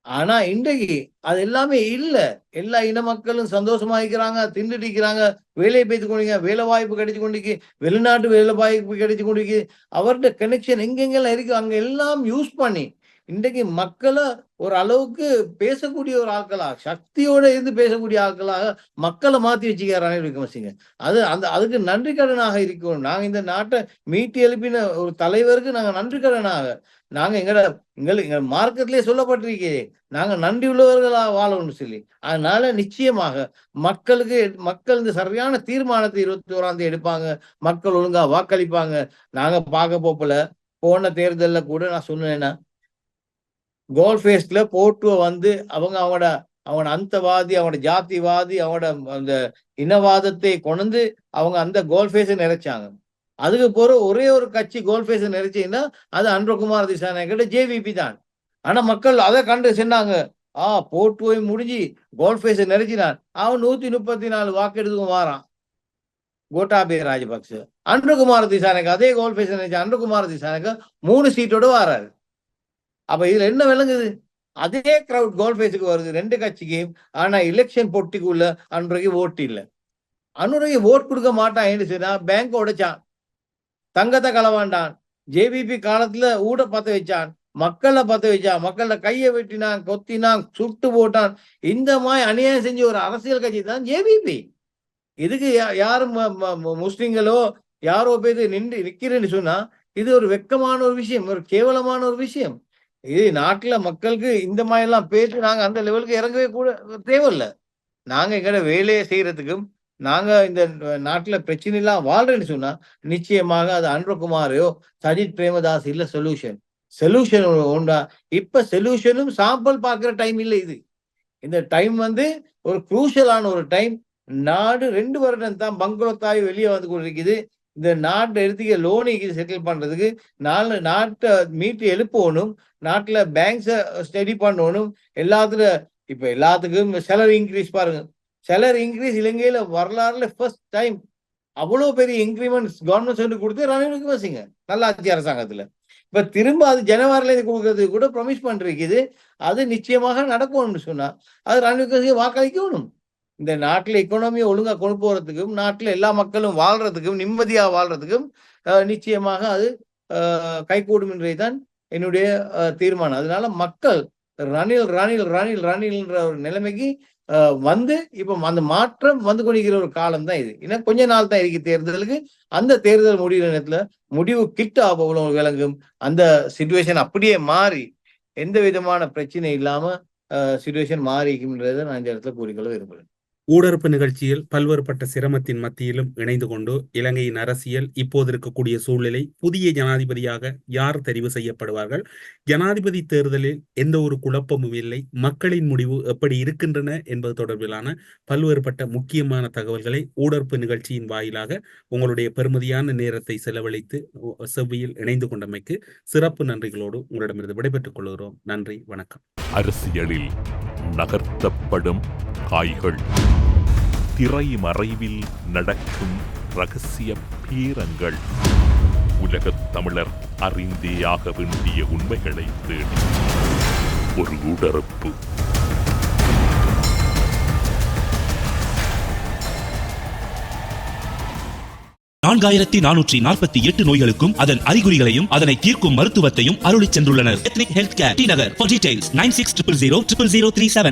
ஆனா இன்றைக்கு அது எல்லாமே இல்ல. எல்லா இன மக்களும் சந்தோஷமா இருக்கிறாங்க, தின்னுட்டு இருக்கிறாங்க, வேலையை பேத்துக் கொண்டிருக்க, வேலை வாய்ப்பு கிடைச்சு கொண்டிருக்கு, வெளிநாட்டு வேலை வாய்ப்பு கிடைச்சு கொண்டிருக்கு. அவர்ட்ட கனெக்ஷன் எங்கெங்கெல்லாம் இருக்கு, அங்க எல்லாம் யூஸ் பண்ணி, இன்றைக்கு மக்கள ஒரு அளவுக்கு பேசக்கூடிய ஒரு ஆட்களா, சக்தியோட இருந்து பேசக்கூடிய ஆட்களாக மக்கள மாத்தி வச்சுக்கிறார் ரணில் விக்ரமசிங்க. அதுக்கு நன்றி கடனாக இருக்கணும். நாங்க இந்த நாட்டை மீட்டு எழுப்பின ஒரு தலைவருக்கு நாங்க நன்றி கடனாக, நாங்க எங்க மார்க்கத்திலே சொல்லப்பட்டிருக்கே, நாங்க நன்றி உள்ளவர்களா வாழணும்னு சொல்லி. அதனால நிச்சயமாக மக்கள் இந்த சரியான தீர்மானத்தை 21ஆம் தேதி எடுப்பாங்க. மக்கள் ஒழுங்கா வாக்களிப்பாங்க. நாங்க பார்க்க போல போன தேர்தல்ல கூட நான் சொன்னேன்னா, கோல்ட் ஃபேஸ்ல போட்டுவ வந்து அவங்களோட அந்தவாதி, அவனோட ஜாதிவாதி, அவனோட அந்த இனவாதத்தை கொண்டு அவங்க அந்த கோல்ட் ஃபேஸை நிறைச்சாங்க. அதுக்கு பிறகு ஒரே ஒரு கட்சி கோல்ட் ஃபேஸை நிறைச்சீங்கன்னா அது அன்றகுமார் திசாநாயக்கோட ஜேவிபி தான். ஆனா மக்கள் அதை கண்டு சொன்னாங்க, போட்டு போய் முடிஞ்சு கோல்ட் ஃபேஸை நிறைச்சினான், அவன் 134 வாக்கெடுத்துக்கும் வாரான் கோட்டாபய ராஜபக்ச. அன்றகுமார் திசாநாயக்க அதே கோல்ட் ஃபேஸை நினைச்ச அன்றகுமார் திசாநாயக்க 3 சீட்டோட வாராரு. அப்ப இதுல என்ன விளங்குது? அதே கிரவுட் கோல்ட் ஃபேஸுக்கு வருது 2 கட்சிக்கும். ஆனா எலெக்ஷன் பொட்டிக்குள்ள அன்றைக்கு ஓட்டு இல்ல. அன்றைக்கு ஓட் கொடுக்க மாட்டான் என்று சொன்னா பேங்க் உடைச்சான், தங்கத்தை களவாண்டான், ஜேவிபி காலத்துல ஊட பத்த வச்சான், மக்களை பத்த வச்சான், மக்கள கையை வெட்டினான், கொத்தினான், சுட்டு போட்டான். இந்த மாதிரி அநியாயம் செஞ்ச ஒரு அரசியல் கட்சி தான் ஜேவிபி. இதுக்கு யாரும் முஸ்லிம்களோ யாரோ பேர் நிக்கிறேன்னு சொன்னா இது ஒரு வெக்கமான ஒரு விஷயம், ஒரு கேவலமான ஒரு விஷயம். இது நாட்டுல மக்களுக்கு இந்த மாதிரி எல்லாம் பேசி நாங்க அந்த லெவலுக்கு இறங்கவே கூட தேவையில்லை. நாங்க எங்கட வேலையை செய்யறதுக்கும், நாங்க இந்த நாட்டுல பிரச்சனை எல்லாம் வாழ்றேன்னு சொன்னா நிச்சயமாக அது அன்றகுமாரையோ சஜித் பிரேமதாஸ் இல்ல சொல்யூஷன் உண்டா. இப்ப சொல்யூஷனும் சாம்பிள் பார்க்கிற டைம் இல்லை. இந்த டைம் வந்து ஒரு குரூஷியலான ஒரு டைம். நாடு 2 வருடம் தான் பங்களோத்தாய் வெளியே வந்து கொண்டிருக்குது. இந்த நாட்டை எடுத்துக்க லோனுக்கு செட்டில் பண்றதுக்கு நாட்டை மீட்டு எழுப்பணும், நாட்டுல பேங்க்ஸை ஸ்டடி பண்ணணும். இப்ப எல்லாத்துக்கும் சேலரி இன்க்ரீஸ் பாருங்க. சேலரி இன்க்ரீஸ் இலங்கையில வரலாறுல ஃபர்ஸ்ட் டைம் அவ்வளவு பெரிய இன்க்ரிமெண்ட்ஸ் கவர்மெண்ட் கொடுத்து ரணில் விக்ரமசிங்க நல்லாட்சி அரசாங்கத்துல. இப்ப திரும்ப அது ஜனவரில இருந்து கொடுக்கறதுக்கு கூட ப்ரொமிஸ் பண்றது. அது நிச்சயமாக நடக்கணும்னு சொன்னா அது ரணில் விக்ரமசிங்க வாக்களிக்கணும். இந்த நாட்டுல எக்கனாமியை ஒழுங்கா கொண்டு போறதுக்கும், நாட்டுல எல்லா மக்களும் வாழ்றதுக்கும், நிம்மதியா வாழ்றதுக்கும் நிச்சயமாக அது கைகூடும் என்றதுதான் என்னுடைய தீர்மானம். அதனால மக்கள் ரணில் ரணில் ரணில் ரணில்ன்ற ஒரு நிலைமைக்கு வந்து இப்ப அந்த மாற்றம் வந்து கொண்டிருக்கிற ஒரு காலம் தான் இது. இன்னும் கொஞ்ச நாள் தான் இருக்கு தேர்தலுக்கு. அந்த தேர்தல் முடிகிற நேரத்துல முடிவு கிட்ட ஆகும் விளங்கும். அந்த சிச்சுவேஷன் அப்படியே மாறி எந்த விதமான பிரச்சனை இல்லாம சிச்சுவேஷன் மாறிக்கும்ன்றதை நான் இந்த இடத்துல கூறிக்கொள்ள விரும்புகிறேன். ஊடறுப்பு நிகழ்ச்சியில் பல்வேறுபட்ட சிரமத்தின் மத்தியிலும் இணைந்து கொண்டு இலங்கையின் அரசியல் இப்போது இருக்கக்கூடிய சூழ்நிலை, புதிய ஜனாதிபதியாக யார் தெரிவு செய்யப்படுவார்கள், ஜனாதிபதி தேர்தலில் எந்த ஒரு குழப்பமும் இல்லை, மக்களின் முடிவு எப்படி இருக்கின்றன என்பது தொடர்பிலான பல்வேறுபட்ட முக்கியமான தகவல்களை ஊடறுப்பு நிகழ்ச்சியின் வாயிலாக உங்களுடைய பெருமதியான நேரத்தை செலவழித்து செவ்வியில் இணைந்து கொண்டமைக்கு சிறப்பு நன்றிகளோடு உங்களிடமிருந்து விடைபெற்றுக் கொள்கிறோம். நன்றி, வணக்கம். அரசியலில் நகர்த்தப்படும் காய்கள், திரைமறைவில் நடக்கும் இரகசிய பீரங்கள், உலகத் தமிழர் அறிந்தேயாக வேண்டிய உண்மைகளை தேடி ஒரு ஊடறுப்பு. 4448 நோய்களுக்கும் அதன் அறிகுறிகளையும் அதனை தீர்க்கும் மருத்துவத்தையும் அருளிச் சென்றுள்ளனர். Ethnic health care, T Nagar. For details 9600000037.